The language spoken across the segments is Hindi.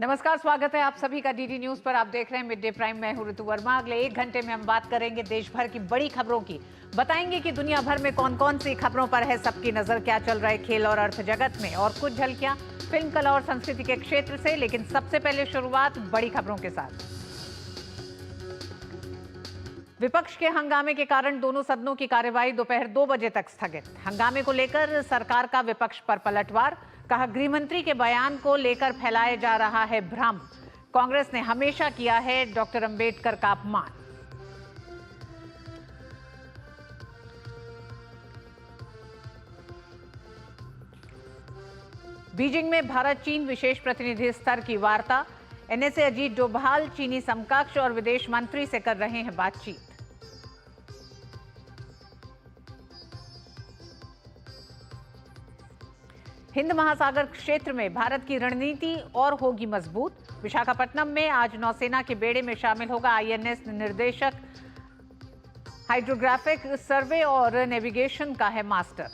नमस्कार, स्वागत है आप सभी का डीडी न्यूज पर। आप देख रहे हैं मिड डे प्राइम। मैं हूं ऋतु वर्मा। अगले 1 घंटे में हम बात करेंगे देश भर की बड़ी खबरों की। बताएंगे कि दुनिया भर में कौन कौन सी खबरों पर है सबकी नजर, क्या चल रहा है खेल और अर्थ जगत में, और कुछ झलकियां फिल्म, कला और संस्कृति के क्षेत्र से। लेकिन सबसे पहले शुरुआत बड़ी खबरों के साथ। विपक्ष के हंगामे के कारण दोनों सदनों की कार्यवाही दोपहर 2 बजे तक स्थगित। हंगामे को लेकर सरकार का विपक्ष पर पलटवार। कहा, गृहमंत्री के बयान को लेकर फैलाया जा रहा है भ्रम। कांग्रेस ने हमेशा किया है डॉक्टर अंबेडकर का अपमान। बीजिंग में भारत चीन विशेष प्रतिनिधि स्तर की वार्ता। एनएसए अजीत डोभाल चीनी समकक्ष और विदेश मंत्री से कर रहे हैं बातचीत। हिंद महासागर क्षेत्र में भारत की रणनीति और होगी मजबूत। विशाखापट्टनम में आज नौसेना के बेड़े में शामिल होगा आईएनएस निर्देशक। हाइड्रोग्राफिक सर्वे और नेविगेशन का है मास्टर।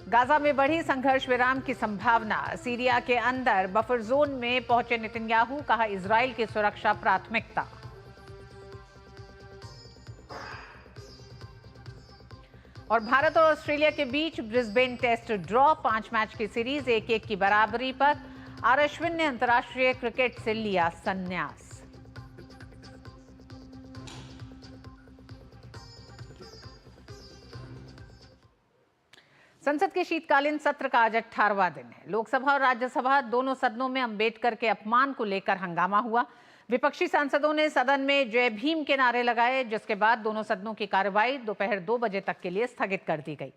गाजा में बढ़ी संघर्ष विराम की संभावना। सीरिया के अंदर बफर जोन में पहुंचे नेतन्याहू। कहा, इजराइल की सुरक्षा प्राथमिकता। और भारत और ऑस्ट्रेलिया के बीच ब्रिस्बेन टेस्ट ड्रॉ। 5 मैच की सीरीज 1-1 की बराबरी पर। आर अश्विन ने अंतर्राष्ट्रीय क्रिकेट से लिया संन्यास। संसद के शीतकालीन सत्र का आज 18वां दिन है। लोकसभा और राज्यसभा दोनों सदनों में अंबेडकर के अपमान को लेकर हंगामा हुआ। विपक्षी सांसदों ने सदन में जय भीम के नारे लगाए, जिसके बाद दोनों सदनों की कार्यवाही दोपहर 2 बजे तक के लिए स्थगित कर दी गई।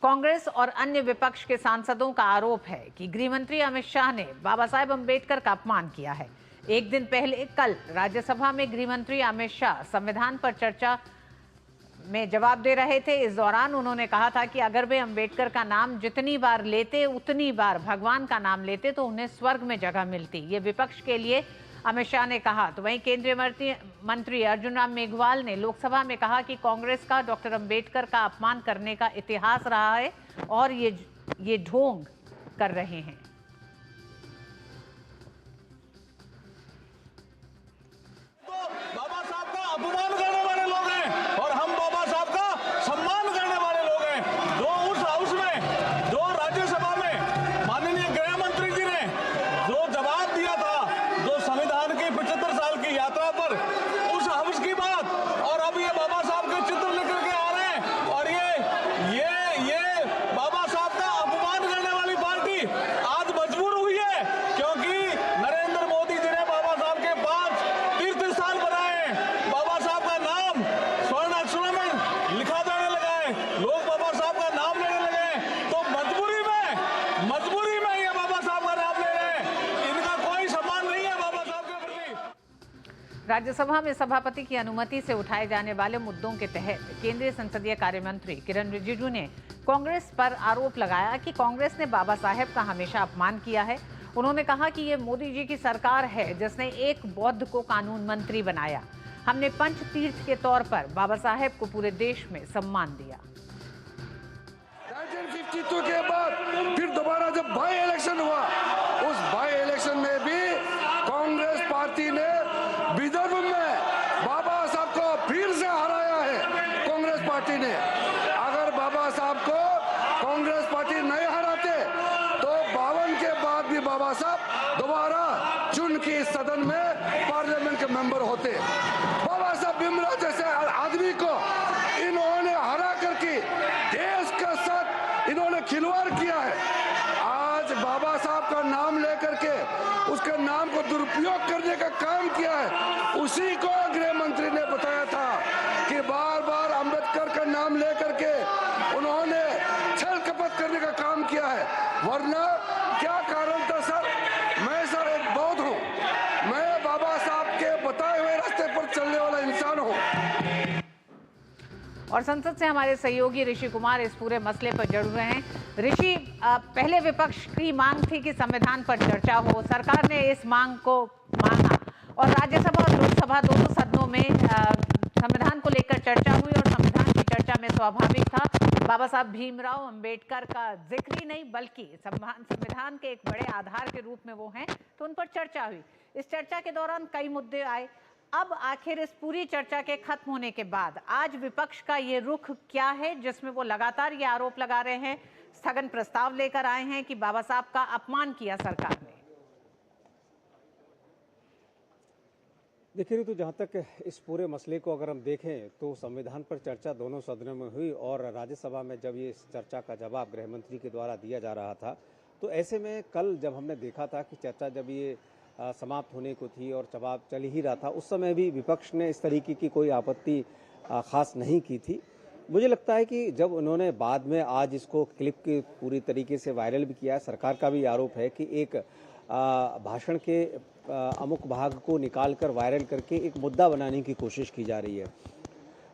कांग्रेस और अन्य विपक्ष के सांसदों का आरोप है कि गृहमंत्री अमित शाह ने बाबा साहेब अंबेडकर का अपमान किया है। एक दिन पहले कल राज्यसभा में गृहमंत्री अमित शाह संविधान पर चर्चा में जवाब दे रहे थे। इस दौरान उन्होंने कहा था कि अगर वे अंबेडकर का नाम जितनी बार लेते उतनी बार भगवान का नाम लेते तो उन्हें स्वर्ग में जगह मिलती। ये विपक्ष के लिए अमित शाह ने कहा। तो वहीं केंद्रीय मंत्री अर्जुन राम मेघवाल ने लोकसभा में कहा कि कांग्रेस का डॉक्टर अंबेडकर का अपमान करने का इतिहास रहा है और ये ढोंग कर रहे हैं। बाबा साहब का अपमान करने वाले लोग हैं और हम बाबा साहब का सम्मान करने वाले लोग हैं। जो उस हाउस में, जो राज्यसभा में माननीय गृह मंत्री जी ने जो जवाब दिया था, जो संविधान की 75 साल की यात्रा पर, उस हाउस की बात, और अब ये बाबा साहब के चित्र लेकर के आ रहे हैं और ये बाबा साहब का अपमान करने वाली पार्टी आज मजबूर हुई है, क्योंकि नरेंद्र मोदी जी ने बाबा साहब के 5 तीर्थ स्थान बनाए हैं। बाबा साहब का नाम स्वर्ण अक्षरों में लिखा जाने लगा है, लोग बाबा साहब का नाम लेने लगे हैं। तो मजबूरी में ये बाबा साहब का नाम ले रहे हैं। इनका कोई सम्मान नहीं है बाबा साहब के प्रति। राज्यसभा में सभापति की अनुमति से उठाए जाने वाले मुद्दों के तहत केंद्रीय संसदीय कार्य मंत्री किरण रिजिजू ने कांग्रेस पर आरोप लगाया कि कांग्रेस ने बाबा साहेब का हमेशा अपमान किया है। उन्होंने कहा कि ये मोदी जी की सरकार है जिसने एक बौद्ध को कानून मंत्री बनाया। हमने पंच तीर्थ के तौर पर बाबा साहेब को पूरे देश में सम्मान दिया। 1952 के बाद फिर दोबारा जब बाई इलेक्शन हुआ, उस बाई इलेक्शन में भी कांग्रेस पार्टी ने विदर्भ में बाबा साहब को फिर से हराया है। कांग्रेस पार्टी ने, अगर बाबा साहब को कांग्रेस पार्टी नहीं हराते तो 52 के बाद भी बाबा साहब दोबारा चुन के सदन में पार्लियामेंट के मेंबर होते। बाबा साहब भीमराव जैसे आदमी को इन्होंने हरा करके देश के साथ इन्होंने खिलवाड़ किया है। आज बाबा साहब का नाम लेकर के उसके नाम को दुरुपयोग करने का काम किया है। उसी को गृह मंत्री ने बताया था कि बार बार अंबेडकर का नाम लेकर के उन्होंने छल कपट करने का काम किया है। वरना क्या कारण था सर? मैं सर एक बौद्ध हूँ, मैं बाबा साहब के बताए हुए रास्ते पर चलने वाला इंसान हूँ। और संसद से हमारे सहयोगी ऋषि कुमार इस पूरे मसले पर जुड़ रहे हैं। ऋषि, पहले विपक्ष की मांग थी कि संविधान पर चर्चा हो। सरकार ने इस मांग को माना और राज्यसभा और लोकसभा दोनों सदनों में संविधान को लेकर चर्चा हुई और संविधान की चर्चा में स्वाभाविक था। बाबा साहब भीमराव अंबेडकर का जिक्र ही नहीं बल्कि संविधान के एक बड़े आधार के रूप में वो हैं, तो उन पर चर्चा हुई। इस चर्चा के दौरान कई मुद्दे आए। अब आखिर इस पूरी चर्चा के खत्म होने के बाद आज विपक्ष का ये रुख क्या है, जिसमें वो लगातार ये आरोप लगा रहे हैं, स्थगन प्रस्ताव लेकर आए हैं कि बाबा साहब का अपमान किया सरकार ने। देखिए, तो जहाँ तक इस पूरे मसले को अगर हम देखें तो संविधान पर चर्चा दोनों सदनों में हुई और राज्यसभा में जब ये चर्चा का जवाब गृह मंत्री के द्वारा दिया जा रहा था, तो ऐसे में कल जब हमने देखा था कि चर्चा जब ये समाप्त होने को थी और जवाब चल ही रहा था, उस समय भी विपक्ष ने इस तरीके की कोई आपत्ति खास नहीं की थी। मुझे लगता है कि जब उन्होंने बाद में आज इसको क्लिप के पूरी तरीके से वायरल भी किया है, सरकार का भी आरोप है कि एक भाषण के अमुक भाग को निकालकर वायरल करके एक मुद्दा बनाने की कोशिश की जा रही है।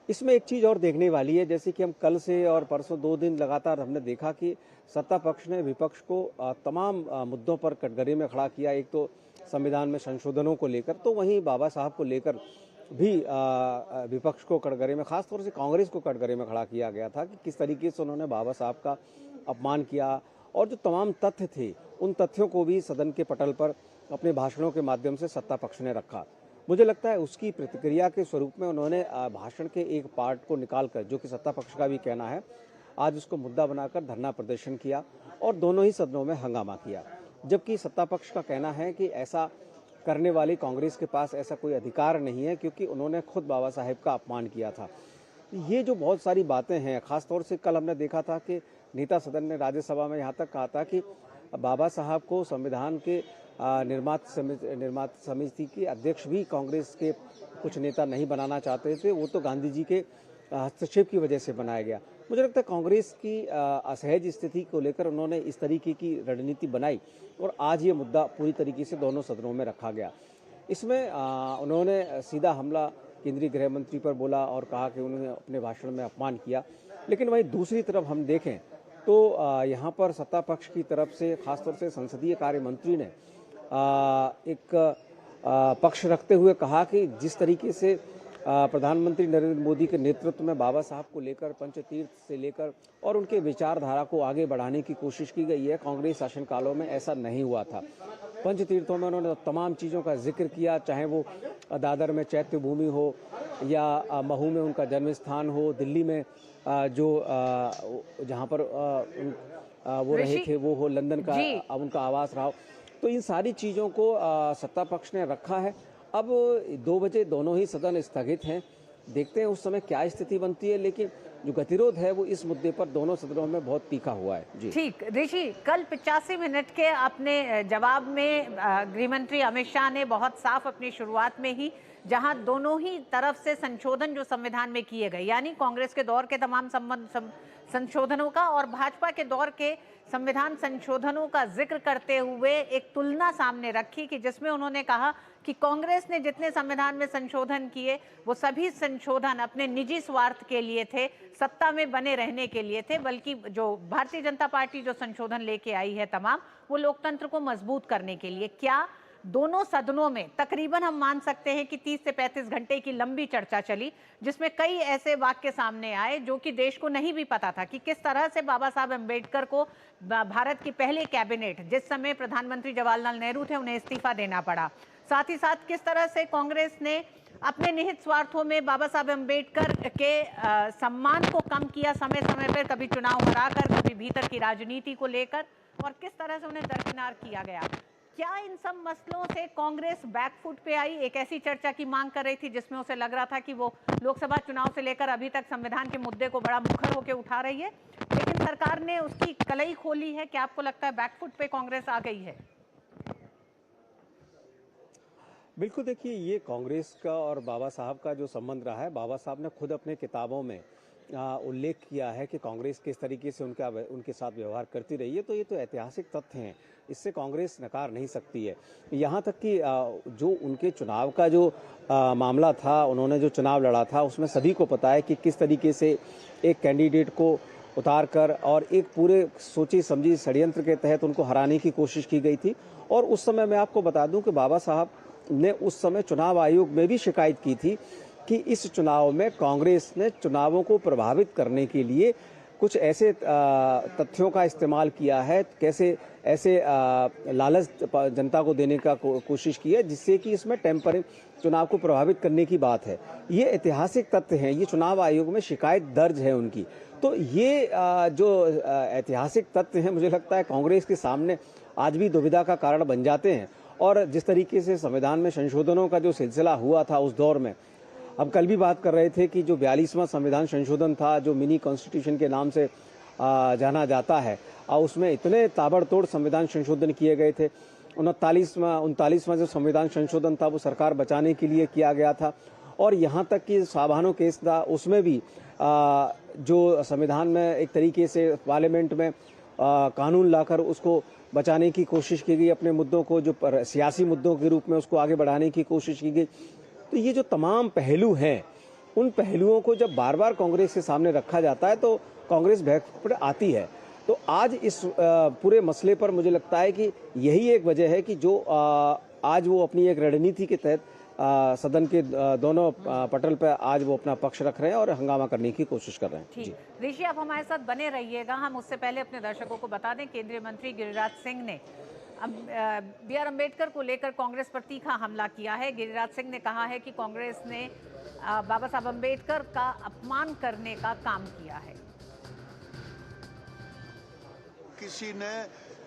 इसमें एक चीज़ और देखने वाली है, जैसे कि हम कल से और परसों 2 दिन लगातार हमने देखा कि सत्ता पक्ष ने विपक्ष को तमाम मुद्दों पर कटघरे में खड़ा किया। एक तो संविधान में संशोधनों को लेकर, तो वहीं बाबा साहब को लेकर भी विपक्ष को कटघरे में, खासतौर से कांग्रेस को कटघरे में खड़ा किया गया था कि किस तरीके से उन्होंने बाबा साहब का अपमान किया। और जो तमाम तथ्य थे, उन तथ्यों को भी सदन के पटल पर अपने भाषणों के माध्यम से सत्ता पक्ष ने रखा। मुझे लगता है उसकी प्रतिक्रिया के स्वरूप में उन्होंने भाषण के एक पार्ट को निकालकर, जो कि सत्ता पक्ष का भी कहना है, आज उसको मुद्दा बनाकर धरना प्रदर्शन किया और दोनों ही सदनों में हंगामा किया। जबकि सत्ता पक्ष का कहना है कि ऐसा करने वाली कांग्रेस के पास ऐसा कोई अधिकार नहीं है, क्योंकि उन्होंने खुद बाबा साहेब का अपमान किया था। ये जो बहुत सारी बातें हैं, खासतौर से कल हमने देखा था कि नेता सदन ने राज्यसभा में यहाँ तक कहा था कि बाबा साहब को संविधान के निर्माता समिति के अध्यक्ष भी कांग्रेस के कुछ नेता नहीं बनाना चाहते थे, वो तो गांधी जी के हस्तक्षेप की वजह से बनाया गया। मुझे लगता है कांग्रेस की असहज स्थिति को लेकर उन्होंने इस तरीके की रणनीति बनाई और आज ये मुद्दा पूरी तरीके से दोनों सदनों में रखा गया। इसमें उन्होंने सीधा हमला केंद्रीय गृह मंत्री पर बोला और कहा कि उन्होंने अपने भाषण में अपमान किया। लेकिन वहीं दूसरी तरफ हम देखें तो यहाँ पर सत्ता पक्ष की तरफ से, खासतौर से संसदीय कार्य मंत्री ने एक पक्ष रखते हुए कहा कि जिस तरीके से प्रधानमंत्री नरेंद्र मोदी के नेतृत्व में बाबा साहब को लेकर, पंचतीर्थ से लेकर और उनके विचारधारा को आगे बढ़ाने की कोशिश की गई है, कांग्रेस शासनकालों में ऐसा नहीं हुआ था। पंचतीर्थों में उन्होंने तमाम चीज़ों का जिक्र किया, चाहे वो दादर में चैत्य भूमि हो या महू में उनका जन्म स्थान हो, दिल्ली में जो जहाँ पर वो रहे थे वो हो, लंदन का अब उनका आवास रहा हो। तो इन सारी चीज़ों को सत्ता पक्ष ने रखा है। अब 2 बजे दोनों ही सदन स्थगित हैं, देखते हैं उस समय क्या स्थिति बनती है। लेकिन जो गतिरोध है वो इस मुद्दे पर दोनों सदनों में बहुत तीखा हुआ है। जी ठीक, ऋषि, कल 85 मिनट के अपने जवाब में गृहमंत्री अमित शाह ने बहुत साफ अपनी शुरुआत में ही, जहां दोनों ही तरफ से संशोधन जो संविधान में किए गए, यानी कांग्रेस के दौर के तमाम संशोधनों का और भाजपा के दौर के संविधान संशोधनों का जिक्र करते हुए एक तुलना सामने रखी कि जिसमें उन्होंने कहा कि कांग्रेस ने जितने संविधान में संशोधन किए वो सभी संशोधन अपने निजी स्वार्थ के लिए थे, सत्ता में बने रहने के लिए थे, बल्कि जो भारतीय जनता पार्टी जो संशोधन लेके आई है तमाम, वो लोकतंत्र को मजबूत करने के लिए। क्या दोनों सदनों में तकरीबन हम मान सकते हैं कि 30 से 35 घंटे की लंबी चर्चा चली, जिसमें कई ऐसे वाक्य सामने आए जो कि देश को नहीं भी पता था कि किस तरह से बाबा साहब अम्बेडकर को भारत की पहले कैबिनेट, जिस समय प्रधानमंत्री जवाहरलाल नेहरू थे, उन्हें इस्तीफा देना पड़ा। साथ ही साथ किस तरह से कांग्रेस ने अपने निहित स्वार्थों में बाबा साहब अम्बेडकर के सम्मान को कम किया समय समय पर, कभी चुनाव हराकर, कभी भीतर की राजनीति को लेकर, और किस तरह से उन्हें दरकिनार किया गया। क्या इन सब मसलों से कांग्रेस बैकफुट पे आई? एक ऐसी चर्चा की मांग कर रही थी जिसमें उसे लग रहा था कि वो लोकसभा चुनाव से लेकर अभी तक संविधान के मुद्दे को बड़ा मुखर होकर उठा रही है, लेकिन सरकार ने उसकी कलई खोली है। क्या आपको लगता है बैकफुट पे कांग्रेस आ गई है? बिल्कुल, देखिए, ये कांग्रेस का और बाबा साहब का जो संबंध रहा है, बाबा साहब ने खुद अपने किताबों में उल्लेख किया है कि कांग्रेस किस तरीके से उनके साथ व्यवहार करती रही है। तो ये तो ऐतिहासिक तथ्य हैं, इससे कांग्रेस नकार नहीं सकती है। यहाँ तक कि जो उनके चुनाव का जो मामला था, उन्होंने जो चुनाव लड़ा था, उसमें सभी को पता है कि किस तरीके से एक कैंडिडेट को उतार कर और एक पूरे सोची समझी षड्यंत्र के तहत उनको हराने की कोशिश की गई थी। और उस समय मैं आपको बता दूं कि बाबा साहब ने उस समय चुनाव आयोग में भी शिकायत की थी कि इस चुनाव में कांग्रेस ने चुनावों को प्रभावित करने के लिए कुछ ऐसे तथ्यों का इस्तेमाल किया है, कैसे ऐसे लालच जनता को देने का कोशिश की है जिससे कि इसमें टेम्परिंग चुनाव को प्रभावित करने की बात है। ये ऐतिहासिक तथ्य हैं, ये चुनाव आयोग में शिकायत दर्ज है उनकी। तो ये जो ऐतिहासिक तथ्य हैं, मुझे लगता है कांग्रेस के सामने आज भी दुविधा का कारण बन जाते हैं। और जिस तरीके से संविधान में संशोधनों का जो सिलसिला हुआ था उस दौर में, अब कल भी बात कर रहे थे कि जो 42वां संविधान संशोधन था, जो मिनी कॉन्स्टिट्यूशन के नाम से जाना जाता है, और उसमें इतने ताबड़तोड़ संविधान संशोधन किए गए थे। 39वां जो संविधान संशोधन था वो सरकार बचाने के लिए किया गया था। और यहाँ तक कि साबानो केस था, उसमें भी जो संविधान में एक तरीके से पार्लियामेंट में कानून लाकर उसको बचाने की कोशिश की गई, अपने मुद्दों को जो सियासी मुद्दों के रूप में उसको आगे बढ़ाने की कोशिश की गई। तो ये जो तमाम पहलू हैं, उन पहलुओं को जब बार बार कांग्रेस के सामने रखा जाता है तो कांग्रेस भड़क आती है। तो आज इस पूरे मसले पर मुझे लगता है कि यही एक वजह है कि जो आज वो अपनी एक रणनीति के तहत सदन के दोनों पटल पर आज वो अपना पक्ष रख रहे हैं और हंगामा करने की कोशिश कर रहे हैं। ठीक, ऋषि आप हमारे साथ बने रहिएगा। हम उससे पहले अपने दर्शकों को बता दें, केंद्रीय मंत्री गिरिराज सिंह ने बी.आर. अम्बेडकर को लेकर कांग्रेस पर तीखा हमला किया है। गिरिराज सिंह ने कहा है कि कांग्रेस ने बाबा साहब अम्बेडकर का अपमान करने का काम किया है। किसी ने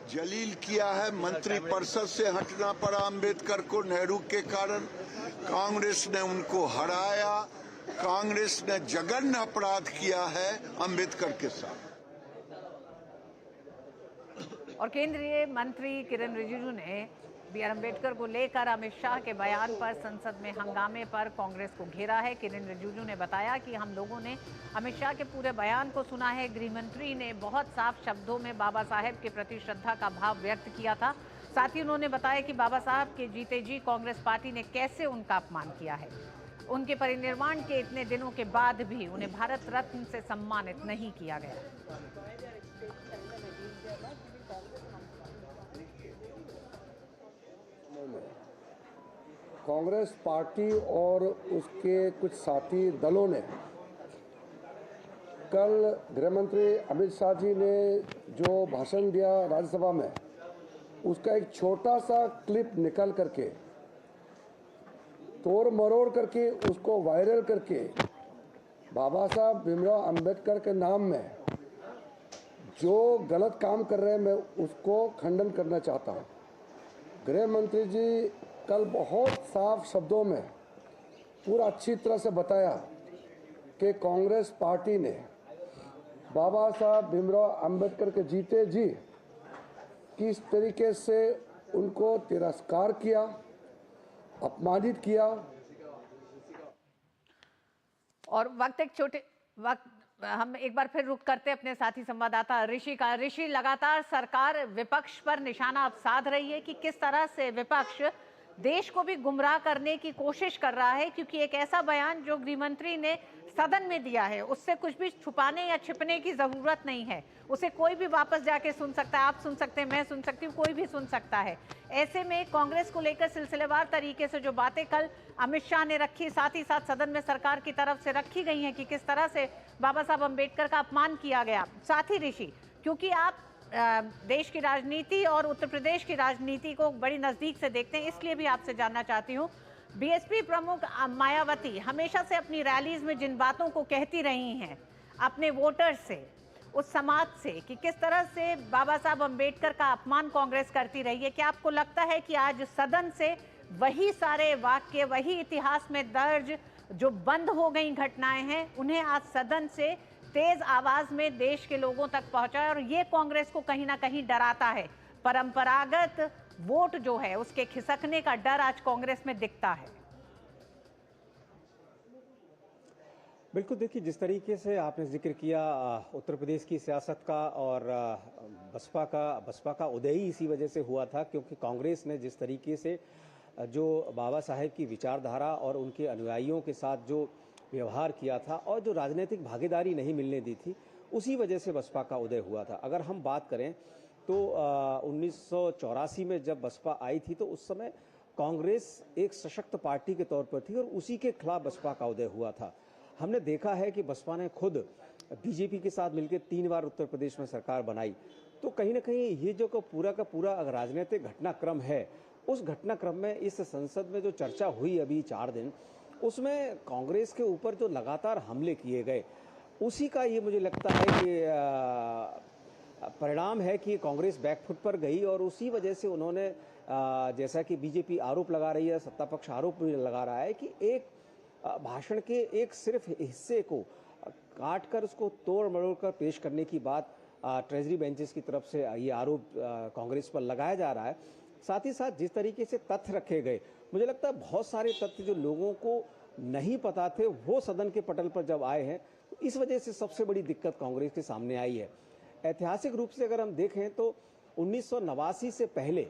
जलील किया है, मंत्री परिषद से हटना पड़ा अम्बेडकर को नेहरू के कारण। कांग्रेस ने उनको हराया। कांग्रेस ने जघन्य अपराध किया है अम्बेडकर के साथ। और केंद्रीय मंत्री किरण रिजिजू ने बी.आर. अम्बेडकर को लेकर अमित शाह के बयान पर संसद में हंगामे पर कांग्रेस को घेरा है। किरण रिजिजू ने बताया कि हम लोगों ने अमित शाह के पूरे बयान को सुना है। गृह मंत्री ने बहुत साफ शब्दों में बाबा साहेब के प्रति श्रद्धा का भाव व्यक्त किया था। साथ ही उन्होंने बताया कि बाबा साहब के जीते जी कांग्रेस पार्टी ने कैसे उनका अपमान किया है। उनके परिनिर्वाण के इतने दिनों के बाद भी उन्हें भारत रत्न से सम्मानित नहीं किया गया। कांग्रेस पार्टी और उसके कुछ साथी दलों ने कल गृह मंत्री अमित शाह जी ने जो भाषण दिया राज्यसभा में, उसका एक छोटा सा क्लिप निकाल करके तोड़ मरोड़ करके उसको वायरल करके बाबा साहब भीमराव अंबेडकर के नाम में जो गलत काम कर रहे हैं, मैं उसको खंडन करना चाहता हूँ। गृह मंत्री जी कल बहुत साफ शब्दों में पूरा अच्छी तरह से बताया कि कांग्रेस पार्टी ने बाबा साहब भीमराव अंबेडकर के जीते जी किस तरीके से उनको तिरस्कार किया, अपमानित किया। और हम एक बार फिर रुक करते अपने साथी संवाददाता ऋषि का। ऋषि, लगातार सरकार विपक्ष पर निशाना अब साध रही है कि किस तरह से विपक्ष देश को भी गुमराह करने की कोशिश कर रहा है, क्योंकि एक ऐसा बयान जो गृह मंत्री ने सदन में दिया है उससे कुछ भी छुपाने या छिपने की जरूरत नहीं है। उसे कोई भी वापस जाके सुन सकता है, आप सुन सकते हैं, मैं सुन सकती हूँ, कोई भी सुन सकता है। ऐसे में कांग्रेस को लेकर सिलसिलेवार तरीके से जो बातें कल अमित शाह ने रखी, साथ ही साथ सदन में सरकार की तरफ से रखी गई हैं कि किस तरह से बाबा साहब अम्बेडकर का अपमान किया गया। साथ ही ऋषि, क्योंकि आप देश की राजनीति और उत्तर प्रदेश की राजनीति को बड़ी नजदीक से देखते हैं, इसलिए भी आपसे जानना चाहती हूँ, बीएसपी प्रमुख मायावती हमेशा से अपनी रैलीज में जिन बातों को कहती रही हैं अपने वोटर्स से, उस समाज से, कि किस तरह से बाबा साहब अम्बेडकर का अपमान कांग्रेस करती रही है, क्या आपको लगता है कि आज सदन से वही सारे वाक्य, वही इतिहास में दर्ज जो बंद हो गई घटनाएं हैं, उन्हें आज सदन से तेज आवाज में देश के लोगों तक पहुंचाए और ये कांग्रेस को कहीं ना कहीं डराता है? परंपरागत वोट जो है उसके खिसकने का डर आज कांग्रेस में दिखता है। बिल्कुल, देखिए जिस तरीके से आपने जिक्र किया उत्तर प्रदेश की सियासत का और बसपा का उदय ही इसी वजह से हुआ था, क्योंकि कांग्रेस ने जिस तरीके से जो बाबा साहेब की विचारधारा और उनके अनुयायियों के साथ जो व्यवहार किया था और जो राजनीतिक भागीदारी नहीं मिलने दी थी, उसी वजह से बसपा का उदय हुआ था। अगर हम बात करें तो 1984 में जब बसपा आई थी तो उस समय कांग्रेस एक सशक्त पार्टी के तौर पर थी और उसी के खिलाफ बसपा का उदय हुआ था। हमने देखा है कि बसपा ने खुद बीजेपी के साथ मिलकर 3 बार उत्तर प्रदेश में सरकार बनाई। तो कहीं ना कहीं ये जो पूरा का पूरा राजनीतिक घटनाक्रम है, उस घटनाक्रम में इस संसद में जो चर्चा हुई अभी 4 दिन, उसमें कांग्रेस के ऊपर जो लगातार हमले किए गए, उसी का ये मुझे लगता है कि परिणाम है कि कांग्रेस बैकफुट पर गई और उसी वजह से उन्होंने जैसा कि बीजेपी आरोप लगा रही है, सत्ता पक्ष आरोप भी लगा रहा है कि एक भाषण के एक सिर्फ हिस्से को काट कर उसको तोड़ मरोड़ कर पेश करने की बात ट्रेजरी बेंचेस की तरफ से ये आरोप कांग्रेस पर लगाया जा रहा है। साथ ही साथ जिस तरीके से तथ्य रखे गए, मुझे लगता है बहुत सारे तथ्य जो लोगों को नहीं पता थे वो सदन के पटल पर जब आए हैं, तो इस वजह से सबसे बड़ी दिक्कत कांग्रेस के सामने आई है। ऐतिहासिक रूप से अगर हम देखें तो 1989 से पहले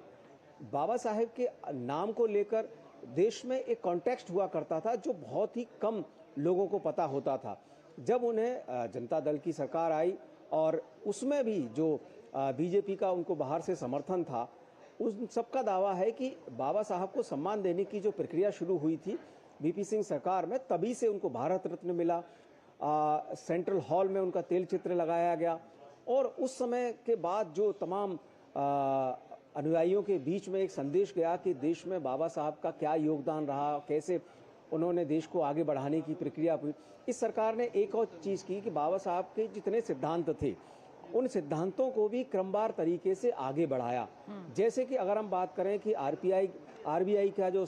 बाबा साहेब के नाम को लेकर देश में एक कॉन्टेक्स्ट हुआ करता था जो बहुत ही कम लोगों को पता होता था। जब उन्हें जनता दल की सरकार आई और उसमें भी जो बीजेपी का उनको बाहर से समर्थन था, उन सबका दावा है कि बाबा साहब को सम्मान देने की जो प्रक्रिया शुरू हुई थी बीपी सिंह सरकार में, तभी से उनको भारत रत्न मिला। सेंट्रल हॉल में उनका तेल चित्र लगाया गया और उस समय के बाद जो तमाम अनुयायियों के बीच में एक संदेश गया कि देश में बाबा साहब का क्या योगदान रहा, कैसे उन्होंने देश को आगे बढ़ाने की प्रक्रिया हुई। इस सरकार ने एक और चीज़ की कि बाबा साहब के जितने सिद्धांत थे उन सिद्धांतों को भी क्रमवार तरीके से आगे बढ़ाया। जैसे कि अगर हम बात करें कि आरबीआई का जो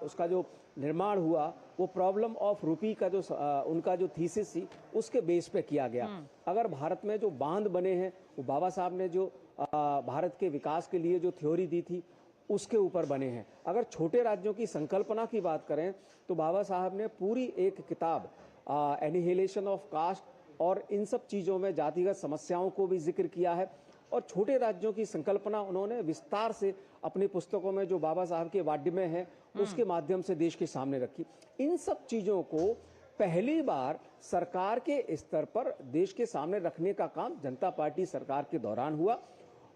उसका जो निर्माण हुआ वो प्रॉब्लम ऑफ रूपी का जो उनका जो थीसिस थी उसके बेस पे किया गया। अगर भारत में जो बांध बने हैं वो बाबा साहब ने जो भारत के विकास के लिए जो थ्योरी दी थी उसके ऊपर बने हैं। अगर छोटे राज्यों की संकल्पना की बात करें तो बाबा साहब ने पूरी एक किताब एनिहिलेशन ऑफ कास्ट और इन सब चीज़ों में जातिगत समस्याओं को भी जिक्र किया है और छोटे राज्यों की संकल्पना उन्होंने विस्तार से अपनी पुस्तकों में जो बाबा साहब के वाड्य में है उसके माध्यम से देश के सामने रखी। इन सब चीज़ों को पहली बार सरकार के स्तर पर देश के सामने रखने का काम जनता पार्टी सरकार के दौरान हुआ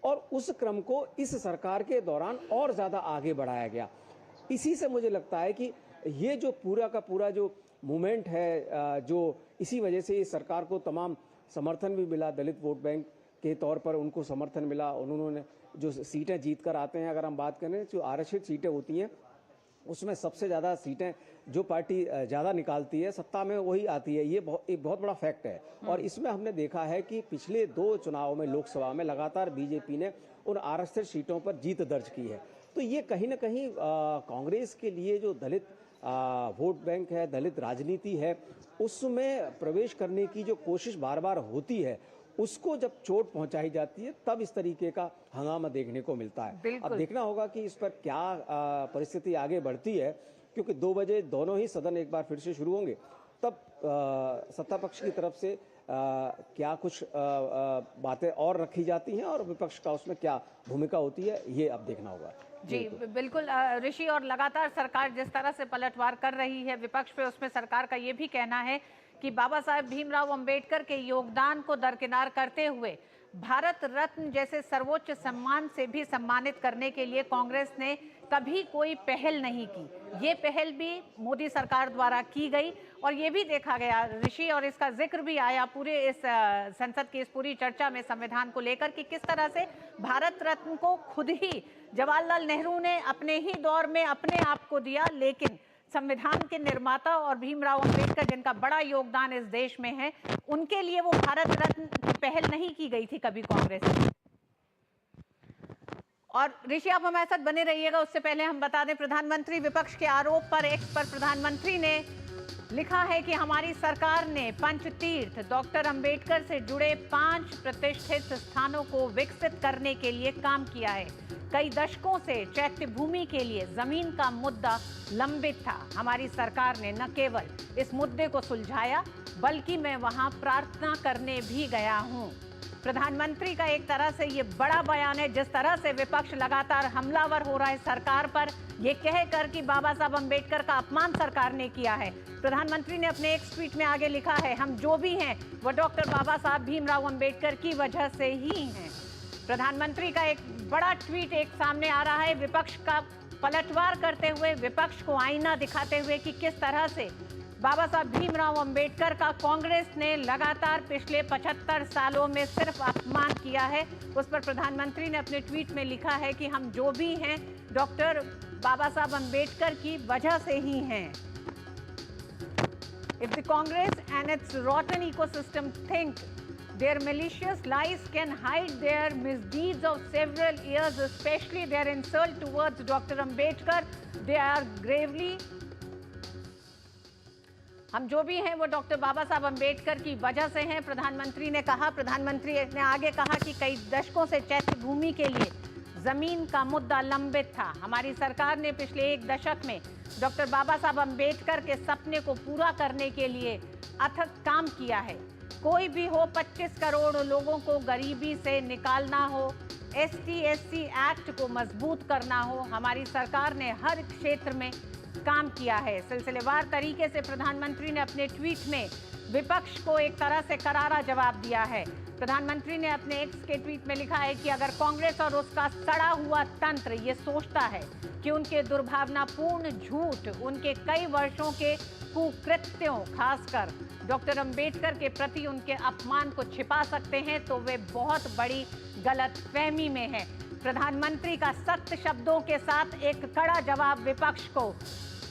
और उस क्रम को इस सरकार के दौरान और ज़्यादा आगे बढ़ाया गया। इसी से मुझे लगता है कि ये जो पूरा का पूरा जो मूवमेंट है, जो इसी वजह से इस सरकार को तमाम समर्थन भी मिला, दलित वोट बैंक के तौर पर उनको समर्थन मिला। उन्होंने जो सीटें जीत कर आते हैं, अगर हम बात करें जो आरक्षित सीटें होती हैं उसमें सबसे ज़्यादा सीटें जो पार्टी ज़्यादा निकालती है सत्ता में वही आती है। ये एक बहुत बड़ा फैक्ट है और इसमें हमने देखा है कि पिछले 2 चुनावों में लोकसभा में लगातार बीजेपी ने उन आरक्षित सीटों पर जीत दर्ज की है। तो ये कहीं ना कहीं कांग्रेस के लिए जो दलित वोट बैंक है, दलित राजनीति है, उसमें प्रवेश करने की जो कोशिश बार बार होती है उसको जब चोट पहुंचाई जाती है तब इस तरीके का हंगामा देखने को मिलता है। अब देखना होगा कि इस पर क्या परिस्थिति आगे बढ़ती है, क्योंकि 2 बजे दोनों ही सदन एक बार फिर से शुरू होंगे, तब सत्ता पक्ष की तरफ से क्या कुछ बातें और रखी जाती हैं और विपक्ष का उसमें क्या भूमिका होती है, ये अब देखना होगा। जी बिल्कुल ऋषि, और लगातार सरकार जिस तरह से पलटवार कर रही है विपक्ष पे, उसमें सरकार का ये भी कहना है कि बाबा साहेब भीमराव अंबेडकर के योगदान को दरकिनार करते हुए भारत रत्न जैसे सर्वोच्च सम्मान से भी सम्मानित करने के लिए कांग्रेस ने कभी कोई पहल नहीं की। ये पहल भी मोदी सरकार द्वारा की गई और ये भी देखा गया ऋषि, और इसका जिक्र भी आया पूरे इस संसद की इस पूरी चर्चा में संविधान को लेकर कि किस तरह से भारत रत्न को खुद ही जवाहरलाल नेहरू ने अपने ही दौर में अपने आप को दिया, लेकिन संविधान के निर्माता और भीमराव अंबेडकर जिनका बड़ा योगदान इस देश में है, उनके लिए वो भारत रत्न की पहल नहीं की गई थी कभी कांग्रेस में। और ऋषि आप हमारे साथ बने रहिएगा। उससे पहले हम बता दें, प्रधानमंत्री विपक्ष के आरोप पर एक्स पर प्रधानमंत्री ने लिखा है कि हमारी सरकार ने पंचतीर्थ डॉक्टर अंबेडकर से जुड़े 5 प्रतिष्ठित स्थानों को विकसित करने के लिए काम किया है। कई दशकों से चैत्य भूमि के लिए जमीन का मुद्दा लंबित था। हमारी सरकार ने न केवल इस मुद्दे को सुलझाया बल्कि मैं वहां प्रार्थना करने भी गया हूं। प्रधानमंत्री का एक तरह से ये बड़ा बयान है, जिस तरह से विपक्ष लगातार हमलावर हो रहा है सरकार पर, ये कहकर कि बाबा साहब अंबेडकर का अपमान सरकार ने किया है। प्रधानमंत्री ने अपने एक ट्वीट में आगे लिखा है, हम जो भी हैं वो डॉक्टर बाबा साहब भीमराव अंबेडकर की वजह से ही हैं। प्रधानमंत्री का एक बड़ा ट्वीट एक सामने आ रहा है। विपक्ष का पलटवार करते हुए, विपक्ष को आईना दिखाते हुए कि किस तरह से बाबा साहब भीमराव अंबेडकर का कांग्रेस ने लगातार पिछले 75 सालों में सिर्फ अपमान किया है। उस पर प्रधानमंत्री ने अपने ट्वीट में लिखा है कि हम जो भी हैं डॉक्टर बाबा साहब अंबेडकर की वजह से ही हैं। If the Congress and its rotten ecosystem think their malicious lies can hide their misdeeds of several years, especially their insult towards Dr. Ambedkar, they are gravely हम जो भी हैं वो डॉक्टर बाबा साहब अंबेडकर की वजह से हैं, प्रधानमंत्री ने कहा। प्रधानमंत्री ने आगे कहा कि कई दशकों से चैत्य भूमि के लिए जमीन का मुद्दा लंबित था। हमारी सरकार ने पिछले एक दशक में डॉक्टर बाबा साहब अंबेडकर के सपने को पूरा करने के लिए अथक काम किया है। कोई भी हो, 25 करोड़ लोगों को गरीबी से निकालना हो, ST/SC एक्ट को मजबूत करना हो, हमारी सरकार ने हर क्षेत्र में काम किया है। सिलसिलेवार तरीके से प्रधानमंत्री ने अपने ट्वीट में विपक्ष को एक तरह से करारा जवाब दिया है। प्रधानमंत्री ने अपने एक्स के ट्वीट में लिखा है कि अगर कांग्रेस और उसका सड़ा हुआ तंत्र ये सोचता है कि उनके दुर्भावनापूर्ण झूठ, उनके कई वर्षों के कुकृत्यों, खासकर डॉक्टर अंबेडकर के प्रति उनके अपमान को छिपा सकते हैं, तो वे बहुत बड़ी गलतफहमी में है। प्रधानमंत्री का सख्त शब्दों के साथ एक कड़ा जवाब विपक्ष को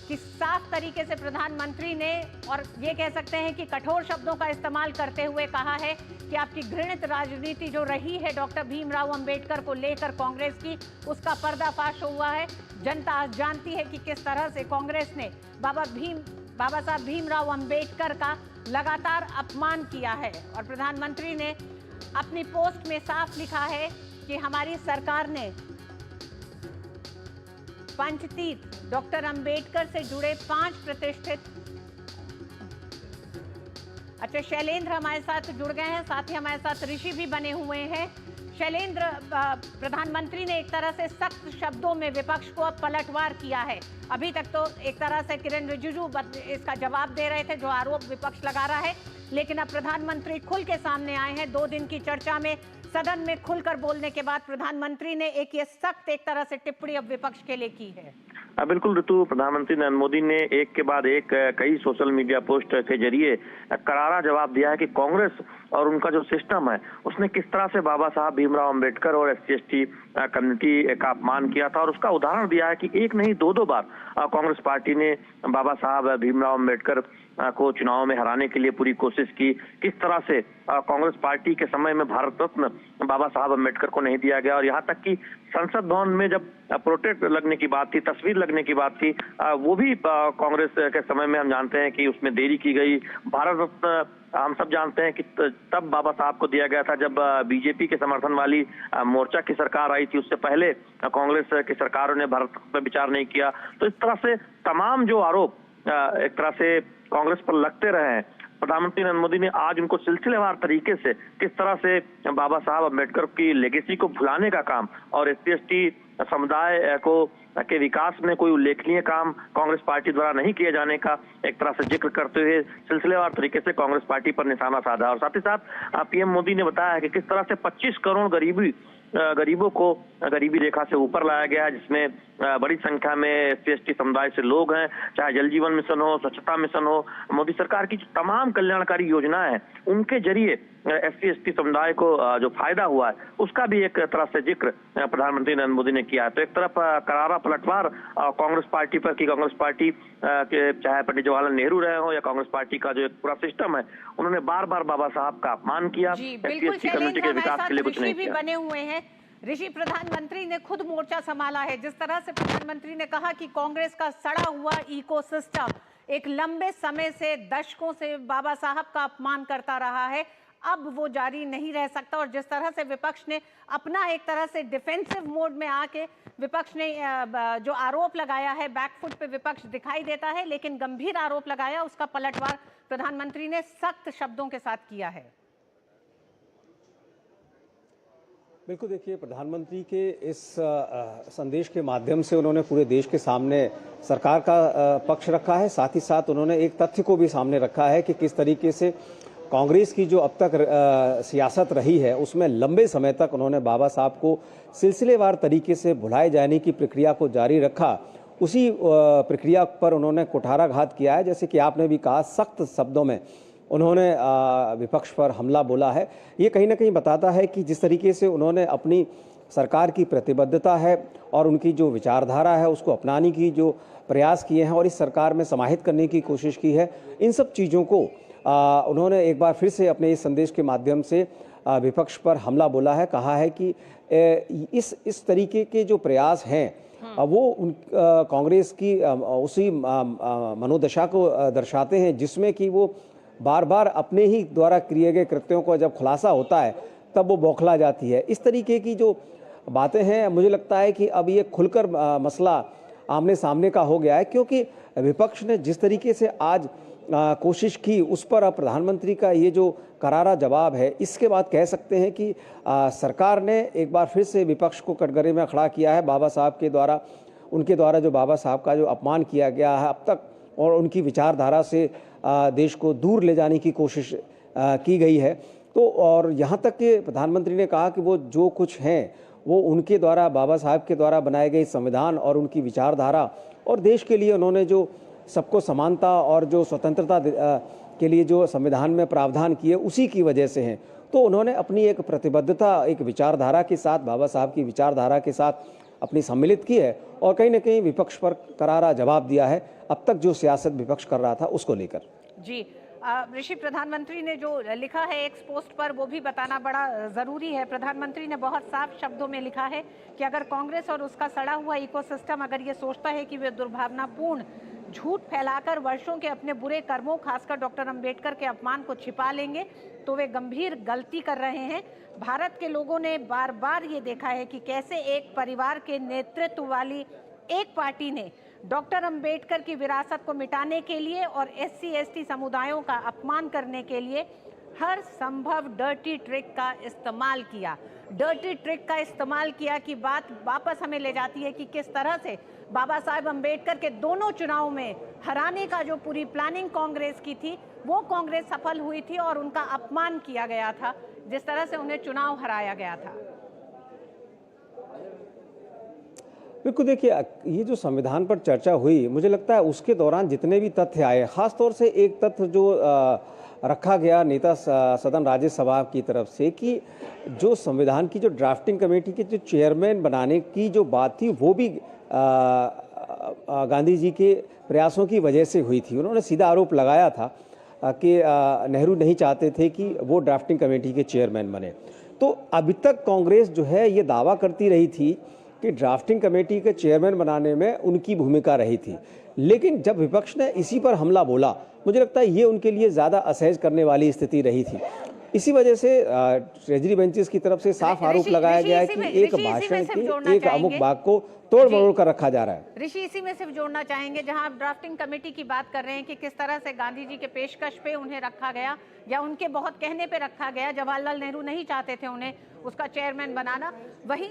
कि साफ तरीके से प्रधानमंत्री ने, और ये कह सकते हैं कि कठोर शब्दों का इस्तेमाल करते हुए कहा है कि आपकी घृणित राजनीति जो रही है डॉक्टर भीमराव अंबेडकर को लेकर कांग्रेस की, उसका पर्दाफाश हुआ है। जनता आज जानती है कि किस तरह से कांग्रेस ने बाबा साहब भीमराव अंबेडकर का लगातार अपमान किया है। और प्रधानमंत्री ने अपनी पोस्ट में साफ लिखा है कि हमारी सरकार ने पंचतीर्थ डॉक्टर अंबेडकर से जुड़े 5 प्रतिष्ठित, अच्छा शैलेंद्र हमारे साथ जुड़ गए हैं, साथ ही हमारे साथ ऋषि भी बने हुए हैं। शैलेंद्र, प्रधानमंत्री ने एक तरह से सख्त शब्दों में विपक्ष को अब पलटवार किया है। अभी तक तो एक तरह से किरण रिजिजू इसका जवाब दे रहे थे जो आरोप विपक्ष लगा रहा है, लेकिन अब प्रधानमंत्री खुल के सामने आए हैं। 2 दिन की चर्चा में सदन में खुलकर बोलने के बाद प्रधानमंत्री ने ये सख्त एक तरह से टिप्पणी अब विपक्ष के लिए की है। बिल्कुल ऋतु, प्रधानमंत्री नरेंद्र मोदी ने एक के बाद एक कई सोशल मीडिया पोस्ट के जरिए करारा जवाब दिया है कि कांग्रेस और उनका जो सिस्टम है उसने किस तरह से बाबा साहब भीमराव अंबेडकर और SC/ST कम्युनिटी का अपमान किया था। और उसका उदाहरण दिया है कि एक नहीं 2 बार कांग्रेस पार्टी ने बाबा साहब भीमराव अंबेडकर को चुनाव में हराने के लिए पूरी कोशिश की। किस तरह से कांग्रेस पार्टी के समय में भारत रत्न बाबा साहब अंबेडकर को नहीं दिया गया, और यहाँ तक कि संसद भवन में जब प्रोटेक्ट लगने की बात थी, तस्वीर लगने की बात थी, वो भी कांग्रेस के समय में हम जानते हैं कि उसमें देरी की गई। भारत रत्न हम सब जानते हैं कि तब बाबा साहब को दिया गया था जब बीजेपी के समर्थन वाली मोर्चा की सरकार आई थी। उससे पहले कांग्रेस की सरकारों ने भारत रत्न पर विचार नहीं किया। तो इस तरह से तमाम जो आरोप एक तरह से कांग्रेस पर लगते रहे हैं, प्रधानमंत्री नरेंद्र मोदी ने आज उनको सिलसिलेवार तरीके से किस तरह से बाबा साहब अम्बेडकर की लेगेसी को भुलाने का काम और SC/ST समुदाय को के विकास में कोई उल्लेखनीय काम कांग्रेस पार्टी द्वारा नहीं किए जाने का एक तरह से जिक्र करते हुए सिलसिलेवार तरीके से कांग्रेस पार्टी पर निशाना साधा। और साथ ही साथ PM मोदी ने बताया है कि किस तरह से 25 करोड़ गरीबों को गरीबी रेखा से ऊपर लाया गया है, जिसमें बड़ी संख्या में SC/ST समुदाय से लोग हैं। चाहे जल जीवन मिशन हो, स्वच्छता मिशन हो, मोदी सरकार की तमाम कल्याणकारी योजनाएं हैं, उनके जरिए SC/ST समुदाय को जो फायदा हुआ है उसका भी एक तरह से जिक्र प्रधानमंत्री नरेंद्र मोदी ने किया है। तो एक तरफ करारा पलटवार कांग्रेस पार्टी पर की कांग्रेस पार्टी के चाहे पंडित जवाहरलाल नेहरू रहे हो या कांग्रेस पार्टी का जो एक पूरा सिस्टम है, उन्होंने बार बार बाबा साहब का अपमान किया, SC/ST कम्युनिटी के विकास के लिए कुछ नहीं किया। बने हुए हैं ऋषि, प्रधानमंत्री ने खुद मोर्चा संभाला है। जिस तरह से प्रधानमंत्री ने कहा कि कांग्रेस का सड़ा हुआ इकोसिस्टम एक लंबे समय से, दशकों से बाबा साहब का अपमान करता रहा है, अब वो जारी नहीं रह सकता। और जिस तरह से विपक्ष ने अपना एक तरह से डिफेंसिव मोड में आके विपक्ष ने जो आरोप लगाया है, बैकफुट पे विपक्ष दिखाई देता है, लेकिन गंभीर आरोप लगाया, उसका पलटवार प्रधानमंत्री ने सख्त शब्दों के साथ किया है। बिल्कुल, देखिए प्रधानमंत्री के इस संदेश के माध्यम से उन्होंने पूरे देश के सामने सरकार का पक्ष रखा है, साथ ही साथ उन्होंने एक तथ्य को भी सामने रखा है कि किस तरीके से कांग्रेस की जो अब तक सियासत रही है उसमें लंबे समय तक उन्होंने बाबा साहब को सिलसिलेवार तरीके से भुलाए जाने की प्रक्रिया को जारी रखा। उसी प्रक्रिया पर उन्होंने कुठाराघात किया है। जैसे कि आपने भी कहा, सख्त शब्दों में उन्होंने विपक्ष पर हमला बोला है। ये कहीं ना कहीं बताता है कि जिस तरीके से उन्होंने अपनी सरकार की प्रतिबद्धता है और उनकी जो विचारधारा है उसको अपनाने की जो प्रयास किए हैं और इस सरकार में समाहित करने की कोशिश की है, इन सब चीज़ों को उन्होंने एक बार फिर से अपने इस संदेश के माध्यम से विपक्ष पर हमला बोला है। कहा है कि इस तरीके के जो प्रयास हैं वो कांग्रेस की उसी मनोदशा को दर्शाते हैं जिसमें कि वो बार बार अपने ही द्वारा किए गए कृत्यों को जब खुलासा होता है तब वो बौखला जाती है। इस तरीके की जो बातें हैं, मुझे लगता है कि अब ये खुलकर मसला आमने सामने का हो गया है, क्योंकि विपक्ष ने जिस तरीके से आज कोशिश की उस पर अब प्रधानमंत्री का ये जो करारा जवाब है, इसके बाद कह सकते हैं कि सरकार ने एक बार फिर से विपक्ष को कटघरे में खड़ा किया है। बाबा साहब के द्वारा, उनके द्वारा जो बाबा साहब का जो अपमान किया गया है अब तक और उनकी विचारधारा से देश को दूर ले जाने की कोशिश की गई है। तो और यहाँ तक कि प्रधानमंत्री ने कहा कि वो जो कुछ हैं वो उनके द्वारा, बाबा साहब के द्वारा बनाए गए संविधान और उनकी विचारधारा और देश के लिए उन्होंने जो सबको समानता और जो स्वतंत्रता के लिए जो संविधान में प्रावधान किए उसी की वजह से हैं। तो उन्होंने अपनी एक प्रतिबद्धता, एक विचारधारा के साथ, बाबा साहब की विचारधारा के साथ अपनी सम्मिलित की है और कहीं ना कहीं विपक्ष पर करारा जवाब दिया है अब तक जो सियासत विपक्ष कर रहा था उसको लेकर। जी ऋषि, प्रधानमंत्री ने जो लिखा है एक्स पोस्ट पर वो भी बताना बड़ा ज़रूरी है। प्रधानमंत्री ने बहुत साफ शब्दों में लिखा है कि अगर कांग्रेस और उसका सड़ा हुआ इकोसिस्टम अगर ये सोचता है कि वे दुर्भावनापूर्ण झूठ फैलाकर वर्षों के अपने बुरे कर्मों, खासकर डॉक्टर अंबेडकर के अपमान को छिपा लेंगे तो वे गंभीर गलती कर रहे हैं। भारत के लोगों ने बार बार ये देखा है कि कैसे एक परिवार के नेतृत्व वाली एक पार्टी ने डॉक्टर अंबेडकर की विरासत को मिटाने के लिए और SC/ST समुदायों का अपमान करने के लिए हर संभव डर्टी ट्रिक का इस्तेमाल किया। डर्टी ट्रिक का इस्तेमाल किया की बात वापस हमें ले जाती है कि किस तरह से बाबा साहब अंबेडकर के दोनों चुनाव में हराने का जो पूरी प्लानिंग कांग्रेस की थी वो कांग्रेस सफल हुई थी और उनका अपमान किया गया था, जिस तरह से उन्हें चुनाव हराया गया था। बिल्कुल, देखिए ये जो संविधान पर चर्चा हुई, मुझे लगता है उसके दौरान जितने भी तथ्य आए, खासतौर से एक तथ्य जो रखा गया नेता सदन राज्यसभा की तरफ से कि जो संविधान की जो ड्राफ्टिंग कमेटी के जो चेयरमैन बनाने की जो बात थी वो भी गांधी जी के प्रयासों की वजह से हुई थी। उन्होंने सीधा आरोप लगाया था कि नेहरू नहीं चाहते थे कि वो ड्राफ्टिंग कमेटी के चेयरमैन बने। तो अभी तक कांग्रेस जो है ये दावा करती रही थी कि ड्राफ्टिंग कमेटी के चेयरमैन बनाने में उनकी भूमिका रही थी, लेकिन जब विपक्ष ने इसी पर हमला बोला, मुझे लगता है ये उनके लिए ज़्यादा असहज करने वाली स्थिति रही थी। इसी वजह से ट्रेजरी बेंचेस की तरफ से साफ आरोप लगाया गया है कि एक भाषण के एक अमुक भाग को तोड़ मरोड़ कर रखा जा रहा है। ऋषि, इसी में सिर्फ जोड़ना चाहेंगे, जहां आप ड्राफ्टिंग कमेटी की बात कर रहे हैं कि किस तरह से गांधी जी के पेशकश पे उन्हें रखा गया या उनके बहुत कहने पे रखा गया। जवाहरलाल नेहरू नहीं चाहते थे उन्हें उसका चेयरमैन बनाना। वहीं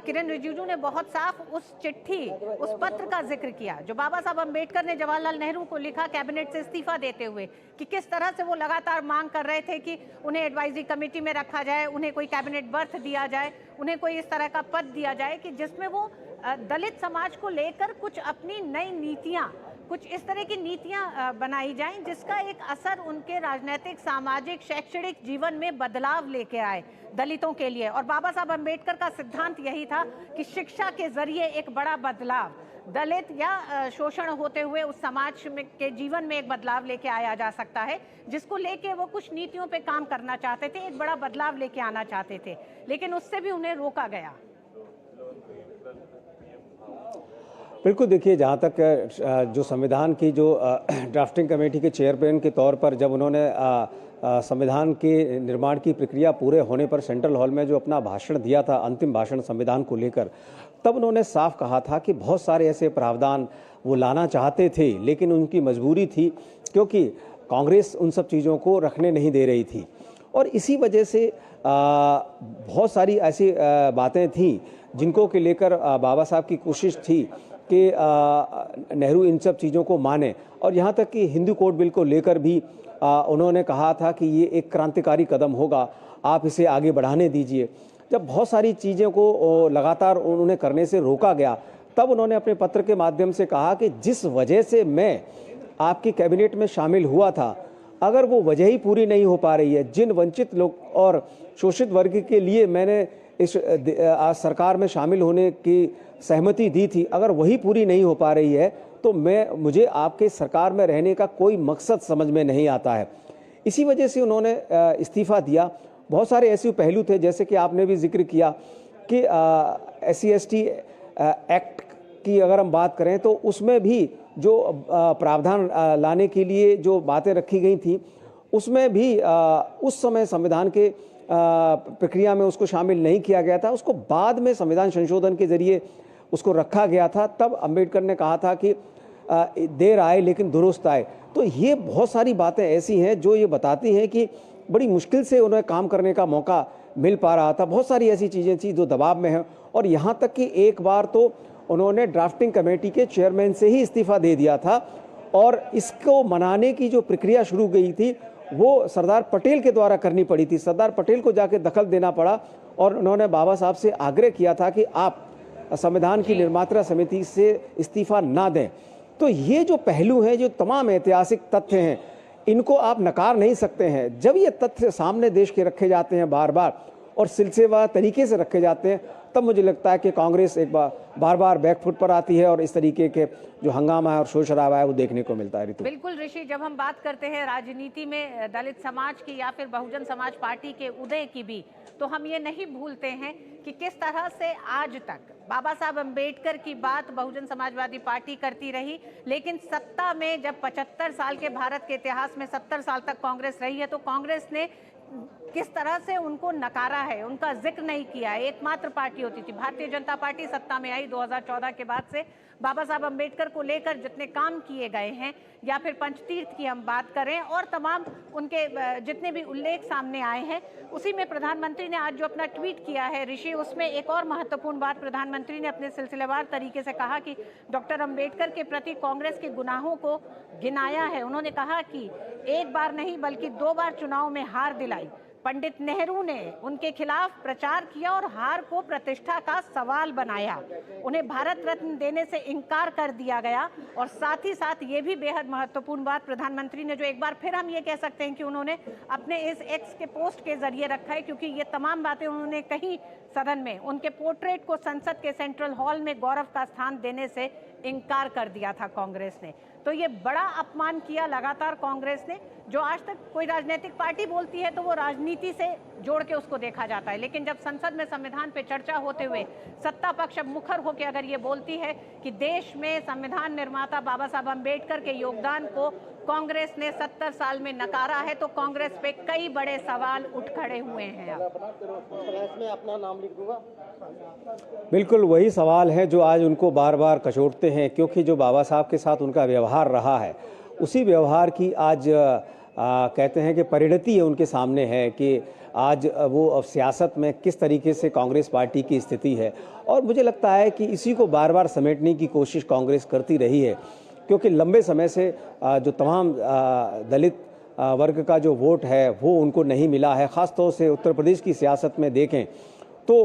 किरण रिजिजू ने बहुत साफ उस चिट्ठी, उस पत्र का जिक्र किया जो बाबा साहब अंबेडकर ने जवाहरलाल नेहरू को लिखा कैबिनेट से इस्तीफा देते हुए, कि किस तरह से वो लगातार मांग कर रहे थे कि उन्हें एडवाइजरी कमेटी में रखा जाए, उन्हें कोई कैबिनेट बर्थ दिया जाए, उन्हें कोई इस तरह का पद दिया जाए कि जिसमें वो दलित समाज को लेकर कुछ अपनी नई नीतियां, कुछ इस तरह की नीतियां बनाई जाएं जिसका एक असर उनके राजनीतिक, सामाजिक, शैक्षणिक जीवन में बदलाव लेके आए दलितों के लिए। और बाबा साहब अंबेडकर का सिद्धांत यही था कि शिक्षा के जरिए एक बड़ा बदलाव दलित या शोषण होते हुए उस समाज में के जीवन में एक बदलाव लेके आया जा सकता है, जिसको लेके वो कुछ नीतियों पे काम करना चाहते थे, एक बड़ा बदलाव लेके आना चाहते थे, लेकिन उससे भी उन्हें रोका गया। बिल्कुल, देखिए जहाँ तक जो संविधान की जो ड्राफ्टिंग कमेटी के चेयरमैन के तौर पर जब उन्होंने संविधान के निर्माण की प्रक्रिया पूरे होने पर सेंट्रल हॉल में जो अपना भाषण दिया था, अंतिम भाषण संविधान को लेकर, तब उन्होंने साफ कहा था कि बहुत सारे ऐसे प्रावधान वो लाना चाहते थे लेकिन उनकी मजबूरी थी क्योंकि कांग्रेस उन सब चीज़ों को रखने नहीं दे रही थी। और इसी वजह से बहुत सारी ऐसी बातें थीं जिनको के लेकर बाबा साहब की कोशिश थी कि नेहरू इन सब चीज़ों को माने। और यहाँ तक कि हिंदू कोड बिल को लेकर भी उन्होंने कहा था कि ये एक क्रांतिकारी कदम होगा, आप इसे आगे बढ़ाने दीजिए। जब बहुत सारी चीज़ों को लगातार उन्होंने करने से रोका गया, तब उन्होंने अपने पत्र के माध्यम से कहा कि जिस वजह से मैं आपकी कैबिनेट में शामिल हुआ था, अगर वो वजह ही पूरी नहीं हो पा रही है, जिन वंचित लोग और शोषित वर्ग के लिए मैंने इस सरकार में शामिल होने की सहमति दी थी, अगर वही पूरी नहीं हो पा रही है तो मुझे आपके सरकार में रहने का कोई मकसद समझ में नहीं आता है। इसी वजह से उन्होंने इस्तीफ़ा दिया। बहुत सारे ऐसे पहलू थे, जैसे कि आपने भी जिक्र किया कि SC/ST एक्ट की अगर हम बात करें तो उसमें भी जो प्रावधान लाने के लिए जो बातें रखी गई थी, उसमें भी उस समय संविधान के प्रक्रिया में उसको शामिल नहीं किया गया था। उसको बाद में संविधान संशोधन के जरिए उसको रखा गया था। तब अंबेडकर ने कहा था कि देर आए लेकिन दुरुस्त आए। तो ये बहुत सारी बातें ऐसी हैं जो ये बताती हैं कि बड़ी मुश्किल से उन्हें काम करने का मौका मिल पा रहा था। बहुत सारी ऐसी चीज़ें थी जो दबाव में हैं, और यहाँ तक कि एक बार तो उन्होंने ड्राफ्टिंग कमेटी के चेयरमैन से ही इस्तीफा दे दिया था, और इसको मनाने की जो प्रक्रिया शुरू गई थी वो सरदार पटेल के द्वारा करनी पड़ी थी। सरदार पटेल को जाके दखल देना पड़ा, और उन्होंने बाबा साहब से आग्रह किया था कि आप संविधान की निर्माता समिति से इस्तीफा ना दें। तो ये जो पहलू हैं, जो तमाम ऐतिहासिक तथ्य हैं, इनको आप नकार नहीं सकते हैं। जब ये तथ्य सामने देश के रखे जाते हैं बार बार और सिलसिलेवार तरीके से रखे जाते हैं, तब मुझे लगता है कि कांग्रेस एक बार बार बैकफुट पर आती है और इस तरीके के जो हंगामा है और शोर शराबा है वो देखने को मिलता है। बिल्कुल ऋषि, जब हम बात करते हैं राजनीति में दलित समाज की या फिर बहुजन समाज पार्टी के उदय की भी, तो हम ये नहीं भूलते हैं कि किस तरह से आज तक बाबा साहब अम्बेडकर की बात बहुजन समाजवादी पार्टी करती रही, लेकिन सत्ता में जब 75 साल के भारत के इतिहास में 70 साल तक कांग्रेस रही है, तो कांग्रेस ने किस तरह से उनको नकारा है, उनका जिक्र नहीं किया है। एकमात्र पार्टी होती थी। भारतीय जनता पार्टी सत्ता में आई 2014 के बाद से बाबा साहब अम्बेडकर को लेकर जितने काम किए गए हैं, या फिर पंचतीर्थ की हम बात करें और तमाम उनके जितने भी उल्लेख सामने आए हैं, उसी में प्रधानमंत्री ने आज जो अपना ट्वीट किया है ऋषि, उसमें एक और महत्वपूर्ण बात प्रधानमंत्री ने अपने सिलसिलेवार तरीके से कहा कि डॉक्टर अम्बेडकर के प्रति कांग्रेस के गुनाहों को गिनाया है। उन्होंने कहा कि एक बार नहीं बल्कि 2 बार चुनाव में हार दिलाई। पंडित नेहरू ने उनके खिलाफ प्रचार किया और हार को प्रतिष्ठा का सवाल बनाया। उन्हें भारत रत्न देने से इनकार कर दिया गया। और साथ ही साथ ये भी बेहद महत्वपूर्ण बात प्रधानमंत्री ने, जो एक बार फिर हम ये कह सकते हैं कि उन्होंने अपने इस एक्स के पोस्ट के जरिए रखा है, क्योंकि ये तमाम बातें उन्होंने कही सदन में, उनके पोर्ट्रेट को संसद के सेंट्रल हॉल में गौरव का स्थान देने से इनकार कर दिया था कांग्रेस ने। तो ये बड़ा अपमान किया लगातार कांग्रेस ने। जो आज तक कोई राजनीतिक पार्टी बोलती है तो वो राजनीति से जोड़ के उसको देखा जाता है, लेकिन जब संसद में संविधान पे चर्चा होते हुए सत्ता पक्ष अब मुखर होकर अगर ये बोलती है कि देश में संविधान निर्माता बाबा साहब अम्बेडकर के योगदान को कांग्रेस ने 70 साल में नकारा है, तो कांग्रेस पे कई बड़े सवाल उठ खड़े हुए हैं। अपना नाम लिख दूंगा। बिल्कुल वही सवाल है जो आज उनको बार बार कचोटते हैं, क्योंकि जो बाबा साहब के साथ उनका व्यवहार रहा है, उसी व्यवहार की आज कहते हैं कि परिणति है उनके सामने है कि आज वो सियासत में किस तरीके से कांग्रेस पार्टी की स्थिति है। और मुझे लगता है कि इसी को बार बार समेटने की कोशिश कांग्रेस करती रही है, क्योंकि लंबे समय से जो तमाम दलित वर्ग का जो वोट है वो उनको नहीं मिला है। ख़ास तौर से उत्तर प्रदेश की सियासत में देखें तो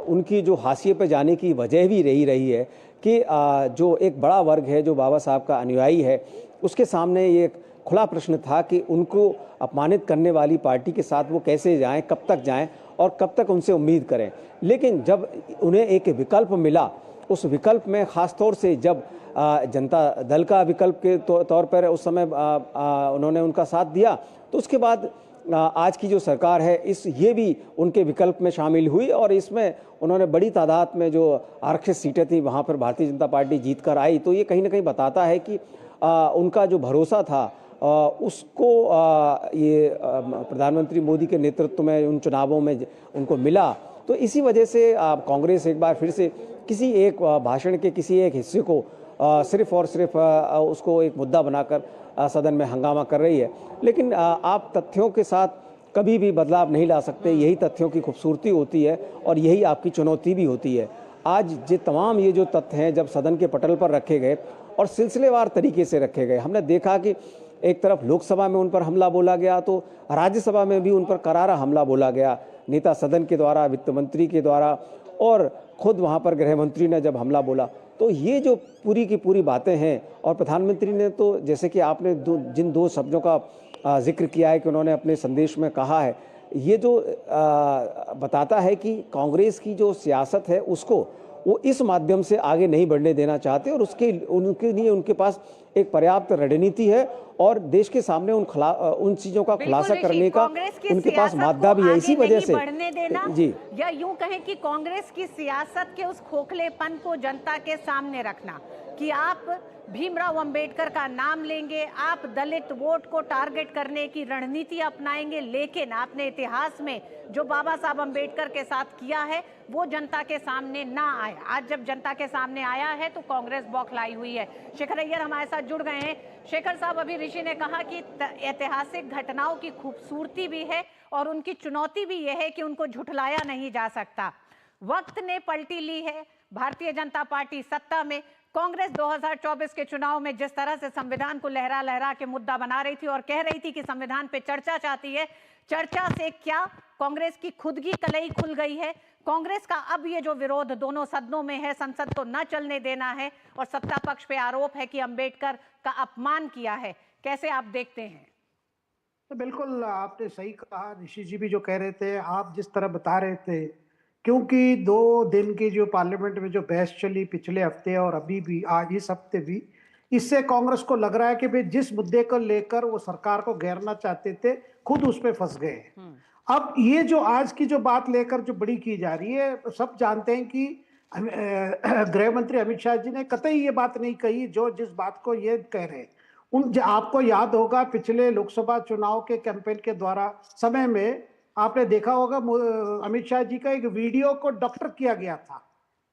उनकी जो हाशिए पर जाने की वजह भी रही है कि जो एक बड़ा वर्ग है जो बाबा साहब का अनुयायी है, उसके सामने ये खुला प्रश्न था कि उनको अपमानित करने वाली पार्टी के साथ वो कैसे जाएं, कब तक जाएं और कब तक उनसे उम्मीद करें। लेकिन जब उन्हें एक विकल्प मिला, उस विकल्प में ख़ास तौर से जब जनता दल का विकल्प के तौर पर उस समय उन्होंने उनका साथ दिया, तो उसके बाद आज की जो सरकार है ये भी उनके विकल्प में शामिल हुई, और इसमें उन्होंने बड़ी तादाद में जो आरक्षित सीटें थी वहाँ पर भारतीय जनता पार्टी जीत कर आई। तो ये कहीं ना कहीं बताता है कि उनका जो भरोसा था उसको ये प्रधानमंत्री मोदी के नेतृत्व में उन चुनावों में उनको मिला। तो इसी वजह से कांग्रेस एक बार फिर से किसी एक भाषण के किसी एक हिस्से को सिर्फ और सिर्फ उसको एक मुद्दा बनाकर सदन में हंगामा कर रही है। लेकिन आप तथ्यों के साथ कभी भी बदलाव नहीं ला सकते, यही तथ्यों की खूबसूरती होती है और यही आपकी चुनौती भी होती है। आज तमाम ये जो तथ्य हैं जब सदन के पटल पर रखे गए और सिलसिलेवार तरीके से रखे गए, हमने देखा कि एक तरफ लोकसभा में उन पर हमला बोला गया तो राज्यसभा में भी उन पर करारा हमला बोला गया, नेता सदन के द्वारा, वित्त मंत्री के द्वारा, और खुद वहां पर गृह मंत्री ने जब हमला बोला। तो ये जो पूरी की पूरी बातें हैं, और प्रधानमंत्री ने तो जैसे कि आपने जिन दो शब्दों का जिक्र किया है कि उन्होंने अपने संदेश में कहा है, ये जो बताता है कि कांग्रेस की जो सियासत है उसको वो इस माध्यम से आगे नहीं बढ़ने देना चाहते, और उनके लिए उनके पास एक पर्याप्त रणनीति है और देश के सामने उन चीजों का खुलासा करने का उनके पास मादा भी है। इसी वजह से बढ़ने देना, जी, या यूं कहें कि कांग्रेस की सियासत के उस खोखलेपन को जनता के सामने रखना कि आप भीमराव अंबेडकर का नाम लेंगे, आप दलित वोट को टारगेट करने की रणनीति अपनाएंगे, लेकिन आपने इतिहास में जो बाबा साहब अंबेडकर के साथ किया है वो जनता के सामने ना आए। आज जब जनता के सामने आया है तो कांग्रेस बौखलाई हुई है। शेखर अय्यर हमारे साथ जुड़ गए हैं। शेखर साहब, अभी ऋषि ने कहा कि ऐतिहासिक घटनाओं की खूबसूरती भी है और उनकी चुनौती भी यह है कि उनको झुठलाया नहीं जा सकता। वक्त ने पलटी ली है, भारतीय जनता पार्टी सत्ता में। कांग्रेस 2024 के चुनाव में जिस तरह से संविधान को लहरा लहरा के मुद्दा बना रही थी और कह रही थी कि संविधान पे चर्चा चाहती है, चर्चा से क्या कांग्रेस की खुद की कलई खुल गई है। कांग्रेस का अब ये जो विरोध दोनों सदनों में है, संसद को न चलने देना है, और सत्ता पक्ष पे आरोप है कि अंबेडकर का अपमान किया है, कैसे आप देखते हैं? तो बिल्कुल आपने सही कहा, ऋषि जी भी जो कह रहे थे, आप जिस तरह बता रहे थे, क्योंकि 2 दिन की जो पार्लियामेंट में जो बहस चली पिछले हफ्ते और अभी भी आज इस हफ्ते भी, इससे कांग्रेस को लग रहा है कि भाई जिस मुद्दे को लेकर वो सरकार को घेरना चाहते थे खुद उस पे फंस गए। अब ये जो आज की जो बात लेकर जो बड़ी की जा रही है, सब जानते हैं कि गृह मंत्री अमित शाह जी ने कतई ये बात नहीं कही जो जिस बात को ये कह रहे हैं। आपको याद होगा पिछले लोकसभा चुनाव के कैंपेन के द्वारा समय में आपने देखा होगा अमित शाह जी का एक वीडियो को डॉक्टर किया गया था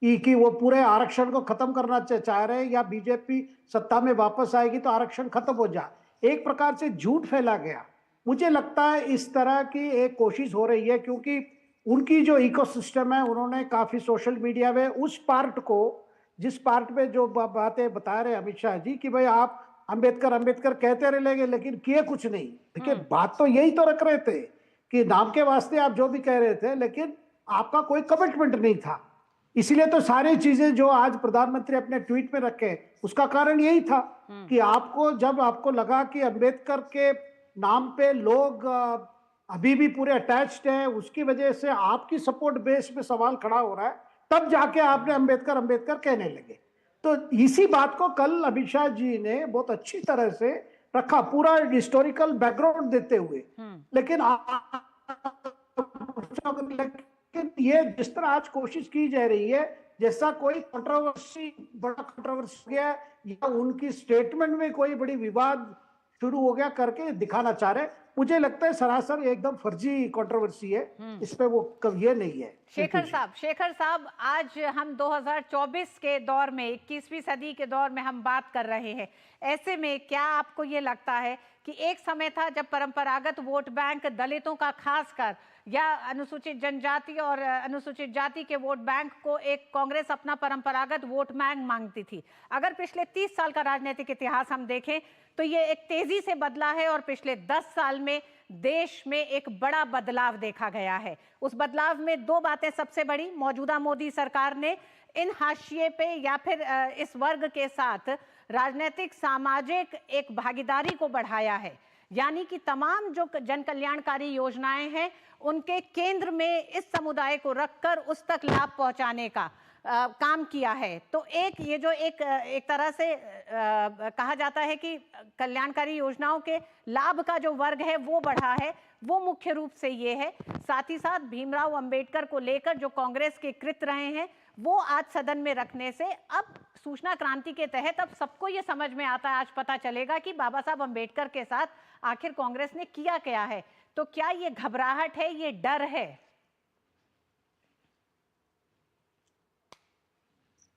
कि वो पूरे आरक्षण को खत्म करना चाह रहे हैं, या बीजेपी सत्ता में वापस आएगी तो आरक्षण खत्म हो जाए। एक प्रकार से झूठ फैला गया। मुझे लगता है इस तरह की एक कोशिश हो रही है, क्योंकि उनकी जो इकोसिस्टम है, उन्होंने काफी सोशल मीडिया में उस पार्ट को, जिस पार्ट में जो बातें बता रहे अमित शाह जी कि भाई आप अंबेडकर अंबेडकर कहते रहेंगे लेकिन किए कुछ नहीं। देखिए, बात तो यही तो रख रहे थे कि नाम के वास्ते आप जो भी कह रहे थे, लेकिन आपका कोई कमिटमेंट नहीं था। इसीलिए तो सारी चीजें जो आज प्रधानमंत्री अपने ट्वीट में रखे, उसका कारण यही था कि आपको जब आपको लगा कि अंबेडकर के नाम पे लोग अभी भी पूरे अटैच्ड हैं, उसकी वजह से आपकी सपोर्ट बेस पे सवाल खड़ा हो रहा है, तब जाके आपने अंबेडकर अंबेडकर कहने लगे। तो इसी बात को कल अमित शाह जी ने बहुत अच्छी तरह से रखा, पूरा हिस्टोरिकल बैकग्राउंड देते हुए। लेकिन ये जिस तरह आज कोशिश की जा रही है, जैसा कोई कंट्रोवर्सी, बड़ा कंट्रोवर्सी गया या उनकी स्टेटमेंट में कोई बड़ी विवाद शुरू हो गया करके दिखाना चाह रहे, मुझे लगता है सरासर एकदम फर्जी कंट्रोवर्सी है। इस पे वो ये नहीं है। शेखर साहब, आज हम 2024 के दौर में, 21वीं सदी के दौर में हम बात कर रहे हैं। ऐसे में क्या आपको ये लगता है कि एक समय था जब परंपरागत वोट बैंक दलितों का खासकर, या अनुसूचित जनजाति और अनुसूचित जाति के वोट बैंक को एक कांग्रेस अपना परंपरागत वोट बैंक मांगती थी। अगर पिछले 30 साल का राजनीतिक इतिहास हम देखें तो ये एक तेजी से बदला है, और पिछले 10 साल में देश में एक बड़ा बदलाव देखा गया है। उस बदलाव में 2 बातें सबसे बड़ी, मौजूदा मोदी सरकार ने इन हाशिए पे या फिर इस वर्ग के साथ राजनीतिक सामाजिक एक भागीदारी को बढ़ाया है, यानी कि तमाम जो जन कल्याणकारी योजनाएं हैं उनके केंद्र में इस समुदाय को रखकर उस तक लाभ पहुंचाने का काम किया है। तो एक ये जो एक तरह से कहा जाता है कि कल्याणकारी योजनाओं के लाभ का जो वर्ग है वो बढ़ा है, वो मुख्य रूप से ये है। साथ ही साथ भीमराव अंबेडकर को लेकर जो कांग्रेस के कृत रहे हैं वो आज सदन में रखने से अब सूचना क्रांति के तहत अब सबको ये समझ में आता है, आज पता चलेगा कि बाबा साहब अंबेडकर के साथ आखिर कांग्रेस ने किया क्या है। तो क्या ये घबराहट है, ये डर है?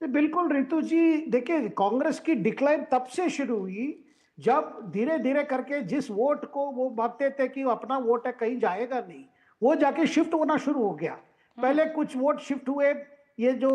बिल्कुल रितु जी, देखिए कांग्रेस की डिक्लाइन तब से शुरू हुई जब धीरे धीरे करके जिस वोट को वो मानते थे कि अपना वोट है, कहीं जाएगा नहीं, वो जाके शिफ्ट होना शुरू हो गया। पहले कुछ वोट शिफ्ट हुए, ये जो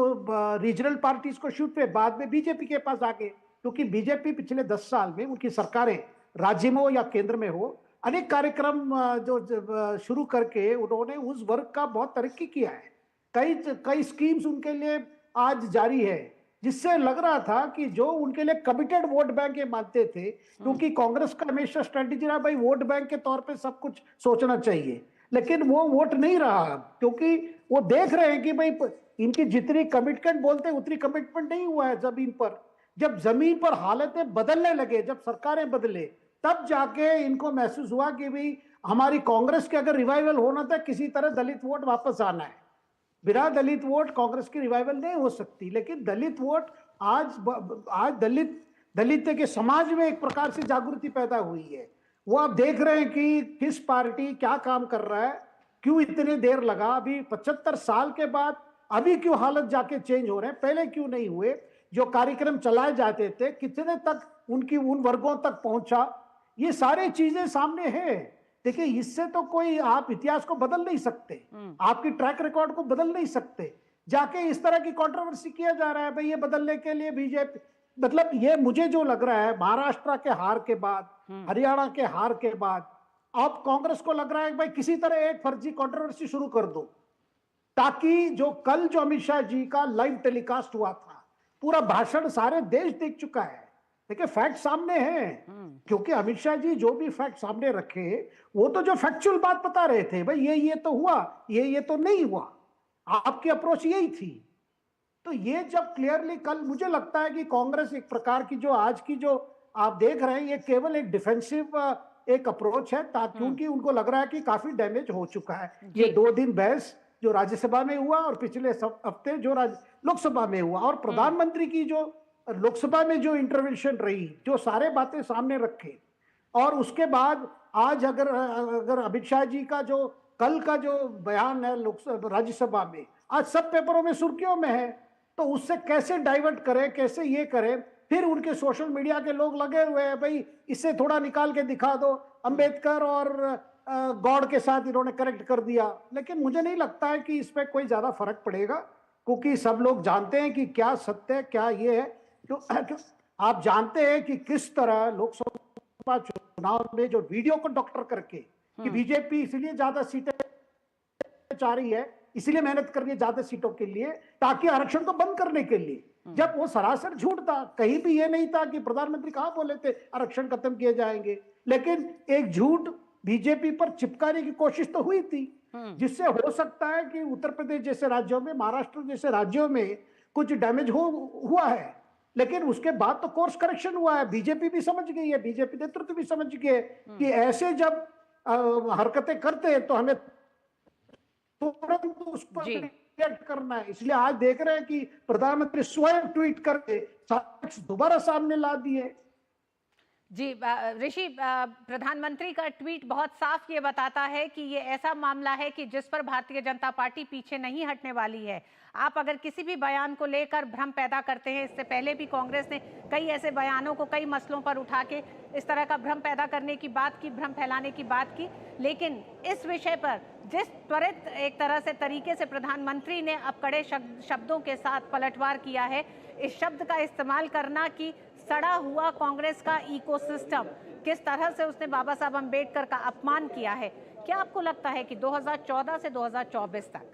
रीजनल पार्टीज को शिफ्ट हुए, बाद में बीजेपी के पास आ गए, क्योंकि बीजेपी पिछले 10 साल में उनकी सरकारें राज्य में हो या केंद्र में हो, अनेक कार्यक्रम शुरू करके उन्होंने उस वर्ग का बहुत तरक्की किया है। कई कई स्कीम्स उनके लिए आज जारी है, जिससे लग रहा था कि जो उनके लिए कमिटेड वोट बैंक ये मानते थे, क्योंकि कांग्रेस का हमेशा स्ट्रेटेजी रहा भाई वोट बैंक के तौर पे सब कुछ सोचना चाहिए, लेकिन वो वोट नहीं रहा, क्योंकि वो देख रहे हैं कि भाई इनकी जितनी कमिटमेंट बोलते हैं उतनी कमिटमेंट नहीं हुआ है जमीन पर। जब जमीन पर हालतें बदलने लगे, जब सरकारें बदले, तब जाके इनको महसूस हुआ कि भाई हमारी कांग्रेस के अगर रिवाइवल होना था, किसी तरह दलित वोट वापस आना है। बिना दलित वोट कांग्रेस की रिवाइवल नहीं हो सकती, लेकिन दलित वोट आज दलित के समाज में एक प्रकार से जागृति पैदा हुई है। वो आप देख रहे हैं कि किस पार्टी क्या काम कर रहा है, क्यों इतने देर लगा, अभी 75 साल के बाद अभी क्यों हालत जाके चेंज हो रहे हैं, पहले क्यों नहीं हुए। जो कार्यक्रम चलाए जाते थे कितने तक उनकी उन वर्गों तक पहुंचा, ये सारी चीजें सामने हैं। देखिए, इससे तो कोई आप इतिहास को बदल नहीं सकते, आपकी ट्रैक रिकॉर्ड को बदल नहीं सकते। जाके इस तरह की कंट्रोवर्सी किया जा रहा है भाई ये बदलने के लिए बीजेपी, मतलब ये मुझे जो लग रहा है महाराष्ट्र के हार के बाद, हरियाणा के हार के बाद, अब कांग्रेस को लग रहा है भाई किसी तरह एक फर्जी कंट्रोवर्सी शुरू कर दो, ताकि जो कल जो अमित शाह जी का लाइव टेलीकास्ट हुआ था, पूरा भाषण सारे देश देख चुका है। देखिए फैक्ट सामने हैं, क्योंकि अमित शाह जी जो भी फैक्ट सामने रखे, वो तो जो फैक्चुअल बात बता रहे थे भाई ये तो हुआ, ये तो नहीं हुआ, आपकी अप्रोच यही थी। तो ये जब क्लियरली कल, मुझे लगता है कि कांग्रेस एक प्रकार की जो आज की जो आप देख रहे हैं, ये केवल एक डिफेंसिव एक अप्रोच है, ताकि क्योंकि उनको लग रहा है कि काफी डैमेज हो चुका है। ये 2 दिन बहस जो राज्यसभा में हुआ और पिछले हफ्ते जो लोकसभा में हुआ, और प्रधानमंत्री की जो लोकसभा में जो इंटरवेंशन रही, जो सारे बातें सामने रखे, और उसके बाद आज अगर अमित शाह जी का जो कल का जो बयान है लोकसभा राज्यसभा में, आज सब पेपरों में सुर्खियों में है, तो उससे कैसे डाइवर्ट करें, कैसे ये करें। फिर उनके सोशल मीडिया के लोग लगे हुए हैं भाई इससे थोड़ा निकाल के दिखा दो, अंबेडकर और गॉड के साथ इन्होंने करेक्ट कर दिया। लेकिन मुझे नहीं लगता है कि इस पर कोई ज्यादा फर्क पड़ेगा, क्योंकि सब लोग जानते हैं कि क्या सत्य है, क्या ये है। आप जानते हैं कि किस तरह लोकसभा चुनाव में जो वीडियो को डॉक्टर करके कि बीजेपी इसलिए ज्यादा सीटें चाह रही है, इसलिए मेहनत कर रही है ज्यादा सीटों के लिए, ताकि आरक्षण को बंद करने के लिए, जब वो सरासर झूठ था। कहीं भी ये नहीं था कि प्रधानमंत्री कहां बोले थे आरक्षण खत्म किए जाएंगे, लेकिन एक झूठ बीजेपी पर चिपकाने की कोशिश तो हुई थी, जिससे हो सकता है कि उत्तर प्रदेश जैसे राज्यों में, महाराष्ट्र जैसे राज्यों में कुछ डैमेज हुआ है। लेकिन उसके बाद तो कोर्स करेक्शन हुआ है, बीजेपी भी समझ गई है, बीजेपी नेतृत्व भी समझ गए कि ऐसे जब हरकतें करते हैं तो हमें तुरंत उस पर रिएक्ट करना है। इसलिए आज देख रहे हैं कि प्रधानमंत्री स्वयं ट्वीट करके दोबारा सामने ला दिए। जी ऋषि, प्रधानमंत्री का ट्वीट बहुत साफ ये बताता है कि ये ऐसा मामला है कि जिस पर भारतीय जनता पार्टी पीछे नहीं हटने वाली है। आप अगर किसी भी बयान को लेकर भ्रम पैदा करते हैं, इससे पहले भी कांग्रेस ने कई ऐसे बयानों को कई मसलों पर उठा के इस तरह का भ्रम पैदा करने की बात की, भ्रम फैलाने की बात की, लेकिन इस विषय पर जिस त्वरित एक तरह से तरीके से प्रधानमंत्री ने अब कड़े शब्दों के साथ पलटवार किया है, इस शब्द का इस्तेमाल करना कि सड़ा हुआ कांग्रेस का इकोसिस्टम, किस तरह से उसने बाबा साहब अम्बेडकर का अपमान किया है। क्या आपको लगता है कि 2014 से 2024 तक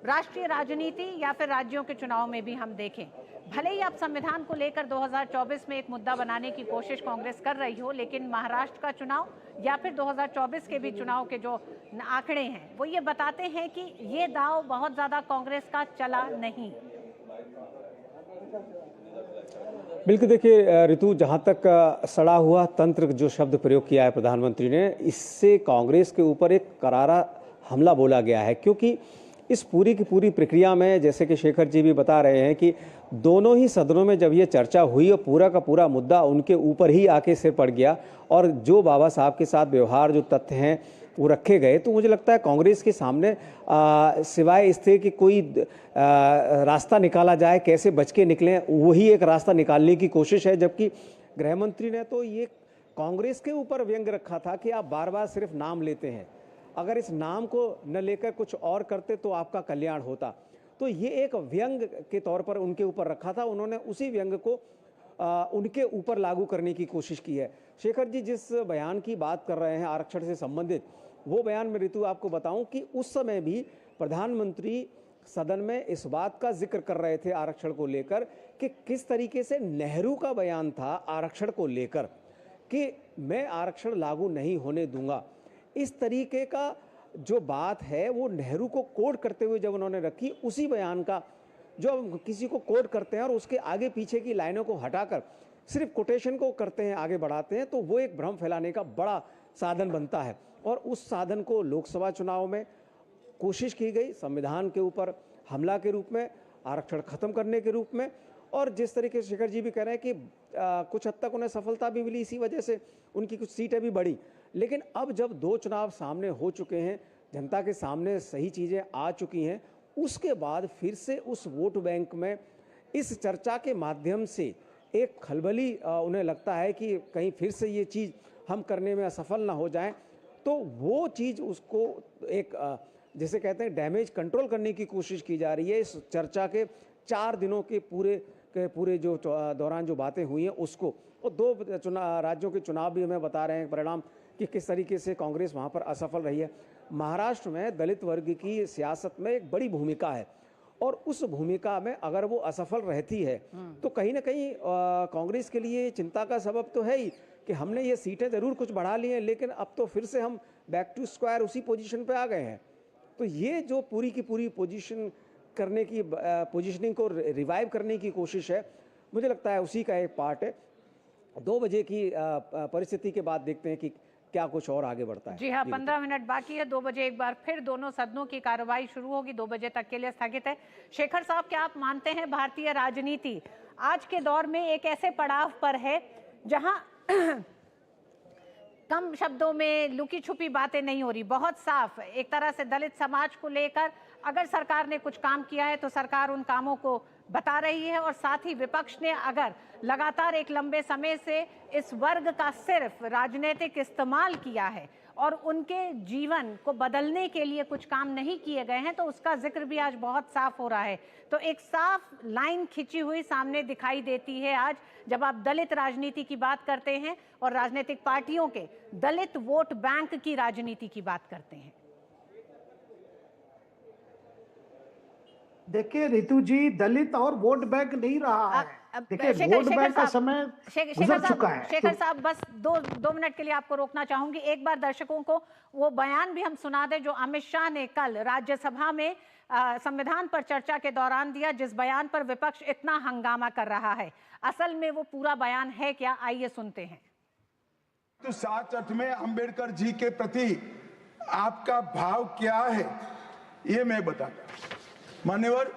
राष्ट्रीय राजनीति या फिर राज्यों के चुनाव में भी हम देखें, भले ही आप संविधान को लेकर 2024 में एक मुद्दा बनाने की कोशिश कांग्रेस कर रही हो, लेकिन महाराष्ट्र का चुनाव या फिर 2024 के भी चुनाव के जो आंकड़े हैं वो ये बताते हैं कि ये दांव बहुत ज्यादा कांग्रेस का चला नहीं। बिल्कुल, देखिए ऋतु, जहाँ तक सड़ा हुआ तंत्र जो शब्द प्रयोग किया है प्रधानमंत्री ने, इससे कांग्रेस के ऊपर एक करारा हमला बोला गया है, क्योंकि इस पूरी की पूरी प्रक्रिया में, जैसे कि शेखर जी भी बता रहे हैं कि दोनों ही सदनों में जब ये चर्चा हुई और पूरा का पूरा मुद्दा उनके ऊपर ही आके सिर पड़ गया और जो बाबा साहब के साथ व्यवहार, जो तथ्य हैं वो रखे गए, तो मुझे लगता है कांग्रेस के सामने सिवाय इससे कि कोई रास्ता निकाला जाए, कैसे बच के निकलें, वही एक रास्ता निकालने की कोशिश है। जबकि गृहमंत्री ने तो ये कांग्रेस के ऊपर व्यंग रखा था कि आप बार बार सिर्फ नाम लेते हैं, अगर इस नाम को न लेकर कुछ और करते तो आपका कल्याण होता। तो ये एक व्यंग के तौर पर उनके ऊपर रखा था, उन्होंने उसी व्यंग को उनके ऊपर लागू करने की कोशिश की है। शेखर जी जिस बयान की बात कर रहे हैं आरक्षण से संबंधित, वो बयान में ऋतु आपको बताऊं कि उस समय भी प्रधानमंत्री सदन में इस बात का जिक्र कर रहे थे आरक्षण को लेकर कि किस तरीके से नेहरू का बयान था आरक्षण को लेकर कि मैं आरक्षण लागू नहीं होने दूंगा। इस तरीके का जो बात है वो नेहरू को कोट करते हुए जब उन्होंने रखी, उसी बयान का जो हम किसी को कोट करते हैं और उसके आगे पीछे की लाइनों को हटाकर सिर्फ कोटेशन को करते हैं, आगे बढ़ाते हैं, तो वो एक भ्रम फैलाने का बड़ा साधन बनता है। और उस साधन को लोकसभा चुनाव में कोशिश की गई संविधान के ऊपर हमला के रूप में, आरक्षण खत्म करने के रूप में, और जिस तरीके से शेखर जी भी कह रहे हैं कि कुछ हद तक उन्हें सफलता भी मिली, इसी वजह से उनकी कुछ सीटें भी बढ़ी। लेकिन अब जब 2 चुनाव सामने हो चुके हैं, जनता के सामने सही चीज़ें आ चुकी हैं, उसके बाद फिर से उस वोट बैंक में इस चर्चा के माध्यम से एक खलबली उन्हें लगता है कि कहीं फिर से ये चीज़ हम करने में असफल ना हो जाएं, तो वो चीज़ उसको एक जैसे कहते हैं डैमेज कंट्रोल करने की कोशिश की जा रही है। इस चर्चा के 4 दिनों के पूरे जो दौरान जो बातें हुई हैं उसको, और 2 राज्यों के चुनाव भी हमें बता रहे हैं परिणाम कि किस तरीके से कांग्रेस वहाँ पर असफल रही है। महाराष्ट्र में दलित वर्ग की सियासत में एक बड़ी भूमिका है, और उस भूमिका में अगर वो असफल रहती है तो कहीं ना कहीं कांग्रेस के लिए चिंता का सबब तो है ही कि हमने ये सीटें ज़रूर कुछ बढ़ा ली हैं, लेकिन अब तो फिर से हम बैक टू स्क्वायर उसी पोजीशन पे आ गए हैं। तो ये जो पूरी की पूरी पोजीशनिंग को रिवाइव करने की कोशिश है, मुझे लगता है उसी का एक पार्ट है। 2 बजे की परिस्थिति के बाद देखते हैं कि क्या कुछ और आगे बढ़ता है। जी हाँ, 15 मिनट बाकी है। 2 बजे एक बार फिर दोनों सदनों की कार्रवाई शुरू होगी, 2 बजे तक के लिए स्थगित है। शेखर साहब, क्या आप मानते हैं भारतीय राजनीति आज के दौर में एक ऐसे पड़ाव पर है जहां कम शब्दों में लुकी छुपी बातें नहीं हो रही, बहुत साफ एक तरह से दलित समाज को लेकर अगर सरकार ने कुछ काम किया है तो सरकार उन कामों को बता रही है, और साथ ही विपक्ष ने अगर लगातार एक लंबे समय से इस वर्ग का सिर्फ राजनीतिक इस्तेमाल किया है और उनके जीवन को बदलने के लिए कुछ काम नहीं किए गए हैं, तो उसका जिक्र भी आज बहुत साफ हो रहा है। तो एक साफ लाइन खिंची हुई सामने दिखाई देती है आज जब आप दलित राजनीति की बात करते हैं और राजनीतिक पार्टियों के दलित वोट बैंक की राजनीति की बात करते हैं। देखिए ऋतु जी, दलित और वोट बैंक नहीं रहा है। देखिए वोट बैंक का समय गुजर चुका है। शेखर साहब, बस 2 मिनट के लिए आपको रोकना चाहूंगी। एक बार दर्शकों को वो बयान भी हम सुना दें जो अमित शाह ने कल राज्यसभा में संविधान पर चर्चा के दौरान दिया, जिस बयान पर विपक्ष इतना हंगामा कर रहा है। असल में वो पूरा बयान है क्या, आइए सुनते हैं। तो साच अर्थ में अंबेडकर जी के प्रति आपका भाव क्या है, ये मैं बताता। मान्यवर,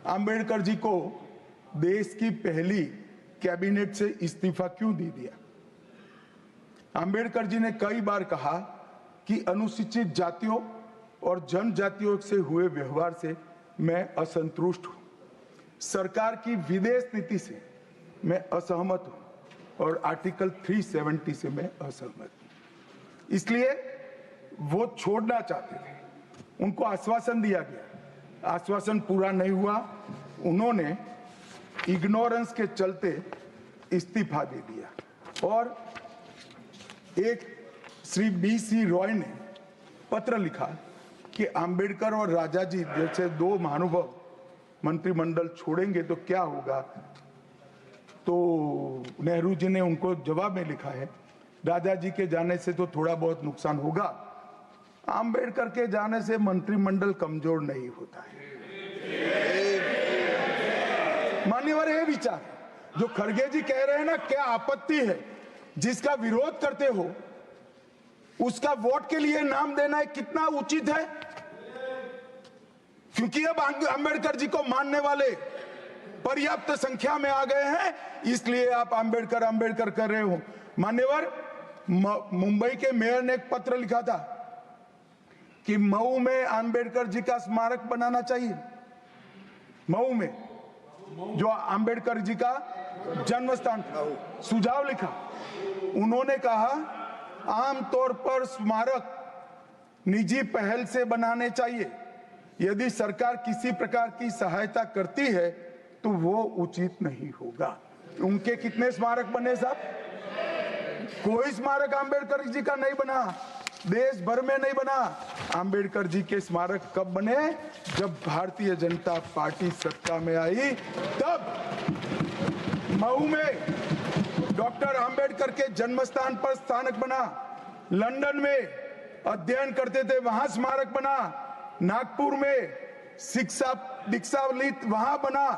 अंबेडकर जी को देश की पहली कैबिनेट से इस्तीफा क्यों दे दिया? अंबेडकर जी ने कई बार कहा कि अनुसूचित जातियों और जनजातियों से हुए व्यवहार से मैं असंतुष्ट हूं, सरकार की विदेश नीति से मैं असहमत हूं और आर्टिकल 370 से मैं असहमत हूं। इसलिए वो छोड़ना चाहते थे, उनको आश्वासन दिया गया, आश्वासन पूरा नहीं हुआ, उन्होंने इग्नोरेंस के चलते इस्तीफा दे दिया। और एक श्री BC रॉय ने पत्र लिखा कि अंबेडकर और राजा जी जैसे 2 महानुभाव मंत्रिमंडल छोड़ेंगे तो क्या होगा। तो नेहरू जी ने उनको जवाब में लिखा है, राजा जी के जाने से तो थोड़ा बहुत नुकसान होगा, अंबेडकर के जाने से मंत्रिमंडल कमजोर नहीं होता है। मान्यवर, ये विचार जो खड़गे जी कह रहे हैं ना, क्या आपत्ति है? जिसका विरोध करते हो उसका वोट के लिए नाम देना कितना उचित है? क्योंकि अब अंबेडकर जी को मानने वाले पर्याप्त संख्या में आ गए हैं, इसलिए आप अंबेडकर अंबेडकर कर रहे हो। मान्यवर, मुंबई के मेयर ने एक पत्र लिखा था कि मऊ में अंबेडकर जी का स्मारक बनाना चाहिए। मऊ में जो अंबेडकर जी का जन्म स्थान था, सुझाव लिखा। उन्होंने कहा आमतौर पर स्मारक निजी पहल से बनाने चाहिए, यदि सरकार किसी प्रकार की सहायता करती है तो वो उचित नहीं होगा। उनके कितने स्मारक बने साहब? कोई स्मारक आम्बेडकर जी का नहीं बना, देश भर में नहीं बना। आम्बेडकर जी के स्मारक कब बने? जब भारतीय जनता पार्टी सत्ता में आई, तब मऊ में डॉक्टर आम्बेडकर के जन्म स्थान पर स्मारक बना, लंदन में अध्ययन करते थे वहां स्मारक बना, नागपुर में शिक्षा दीक्षावलित वहां बना,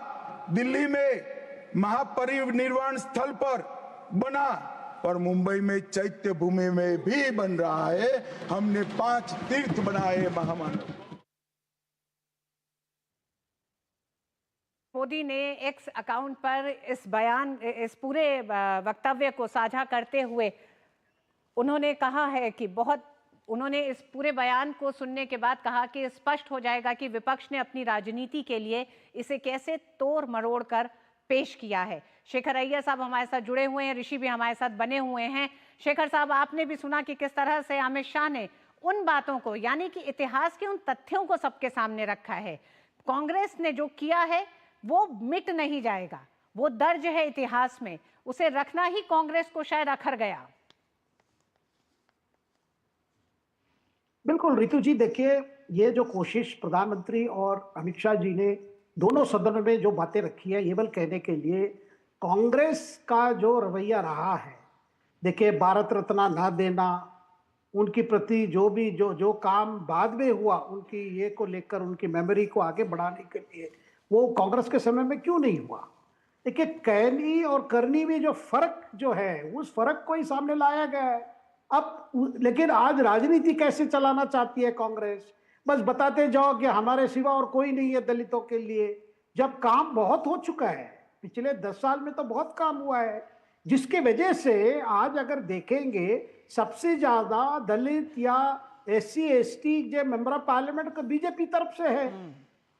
दिल्ली में महापरिनिर्वाण स्थल पर बना और मुंबई में चैत्य भूमि में भी बन रहा है। हमने 5 तीर्थ बनाए महामानव। मोदी ने एक्स अकाउंट पर इस पूरे वक्तव्य को साझा करते हुए उन्होंने कहा है कि उन्होंने इस पूरे बयान को सुनने के बाद कहा कि स्पष्ट हो जाएगा कि विपक्ष ने अपनी राजनीति के लिए इसे कैसे तोड़ मरोड़ कर पेश किया है। शेखर अय्यर साहब हमारे साथ जुड़े हुए हैं, ऋषि भी हमारे साथ बने हुए हैं। शेखर साहब, आपने भी सुना कि किस तरह से अमित शाह ने उन बातों को, यानी कि इतिहास के उन तथ्यों को सबके सामने रखा है। कांग्रेस ने जो किया है वो मिट नहीं जाएगा, वो दर्ज है इतिहास में, उसे रखना ही कांग्रेस को शायद अखर गया। बिल्कुल रितु जी, देखिए ये जो कोशिश प्रधानमंत्री और अमित शाह जी ने दोनों सदनों में जो बातें रखी है, ये बल कहने के लिए कांग्रेस का जो रवैया रहा है, देखिए भारत रत्न ना देना, उनकी प्रति जो भी जो काम बाद में हुआ उनकी ये को लेकर उनकी मेमोरी को आगे बढ़ाने के लिए, वो कांग्रेस के समय में क्यों नहीं हुआ। देखिए कहनी और करनी में जो फर्क जो है, उस फर्क को ही सामने लाया गया है। अब लेकिन आज राजनीति कैसे चलाना चाहती है कांग्रेस, बस बताते जाओ कि हमारे सिवा और कोई नहीं है दलितों के लिए, जब काम बहुत हो चुका है। पिछले 10 साल में तो बहुत काम हुआ है, जिसके वजह से आज अगर देखेंगे सबसे ज्यादा दलित या SC ST जो मेंबर ऑफ पार्लियामेंट का बीजेपी तरफ से है।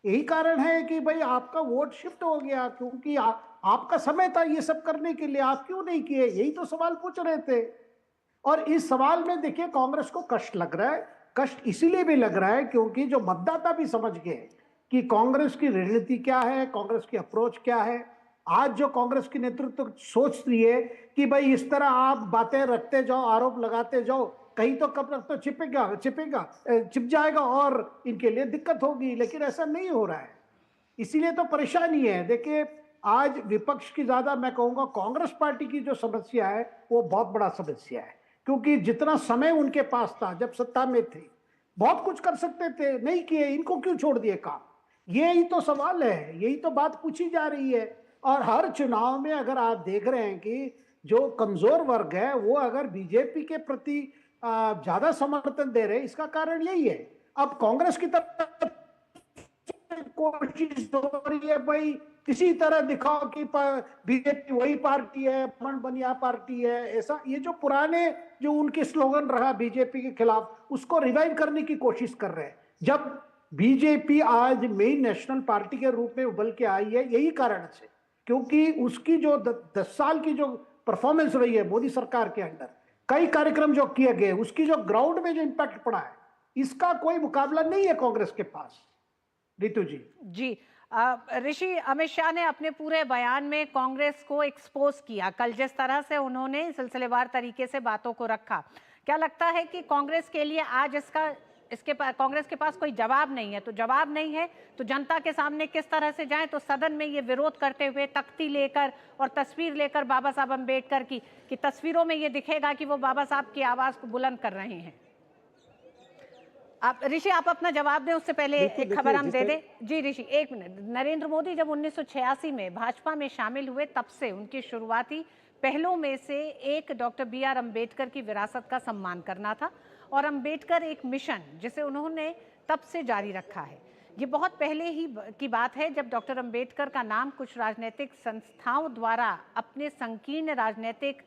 यही कारण है कि भाई आपका वोट शिफ्ट हो गया, क्योंकि आपका समय था ये सब करने के लिए, आप क्यों नहीं किए, यही तो सवाल पूछ रहे थे। और इस सवाल में देखिए कांग्रेस को कष्ट लग रहा है। कष्ट इसीलिए भी लग रहा है क्योंकि जो मतदाता भी समझ गए कि कांग्रेस की रणनीति क्या है, कांग्रेस की अप्रोच क्या है। आज जो कांग्रेस की नेतृत्व सोच रही है कि भाई इस तरह आप बातें रखते जाओ, आरोप लगाते जाओ, कहीं तो कब तक तो छिप जाएगा और इनके लिए दिक्कत होगी, लेकिन ऐसा नहीं हो रहा है। इसीलिए तो परेशानी है। देखिए आज विपक्ष की ज्यादा मैं कहूँगा कांग्रेस पार्टी की जो समस्या है वो बहुत बड़ा समस्या है, क्योंकि जितना समय उनके पास था जब सत्ता में थे, बहुत कुछ कर सकते थे, नहीं किए, इनको क्यों छोड़ दिए काम, यही तो सवाल है, यही तो बात पूछी जा रही है। और हर चुनाव में अगर आप देख रहे हैं कि जो कमजोर वर्ग है वो अगर बीजेपी के प्रति ज्यादा समर्थन दे रहे हैं, इसका कारण यही है। अब कांग्रेस की तरफ कोशिश हो रही है भाई किसी तरह दिखाओ कि बीजेपी वही पार्टी है, मन बनिया पार्टी है, ऐसा ये जो पुराने जो उनके स्लोगन रहा बीजेपी के खिलाफ, उसको रिवाइव करने की कोशिश कर रहे हैं। जब बीजेपी आज मेन नेशनल पार्टी के रूप में उभर के आई है, यही कारण से, क्योंकि उसकी जो 10 साल की जो परफॉर्मेंस रही है मोदी सरकार के अंदर, कई कार्यक्रम जो किए गए, उसकी जो ग्राउंड में जो इंपैक्ट पड़ा है, इसका कोई मुकाबला नहीं है कांग्रेस के पास। रितु जी ऋषि, अमित शाह ने अपने पूरे बयान में कांग्रेस को एक्सपोज किया। कल जिस तरह से उन्होंने सिलसिलेवार तरीके से बातों को रखा, क्या लगता है कि कांग्रेस के लिए आज कांग्रेस के पास कोई जवाब नहीं है? तो जवाब नहीं है तो जनता के सामने किस तरह से जाए? तो सदन में ये विरोध करते हुए तख्ती लेकर और तस्वीर लेकर बाबा साहब अम्बेडकर की तस्वीरों में ये दिखेगा कि वो बाबा साहब की आवाज को बुलंद कर रहे हैं। आप ऋषि, आप अपना जवाब दें, उससे पहले एक खबर हम दे दें। जी ऋषि, एक मिनट। नरेंद्र मोदी जब 1986 में भाजपा में शामिल हुए, तब से उनकी शुरुआती पहलों में से एक डॉक्टर BR अम्बेडकर की विरासत का सम्मान करना था, और अम्बेडकर एक मिशन जिसे उन्होंने तब से जारी रखा है। ये बहुत पहले ही की बात है जब डॉक्टर अम्बेडकर का नाम कुछ राजनीतिक संस्थाओं द्वारा अपने संकीर्ण राजनीतिक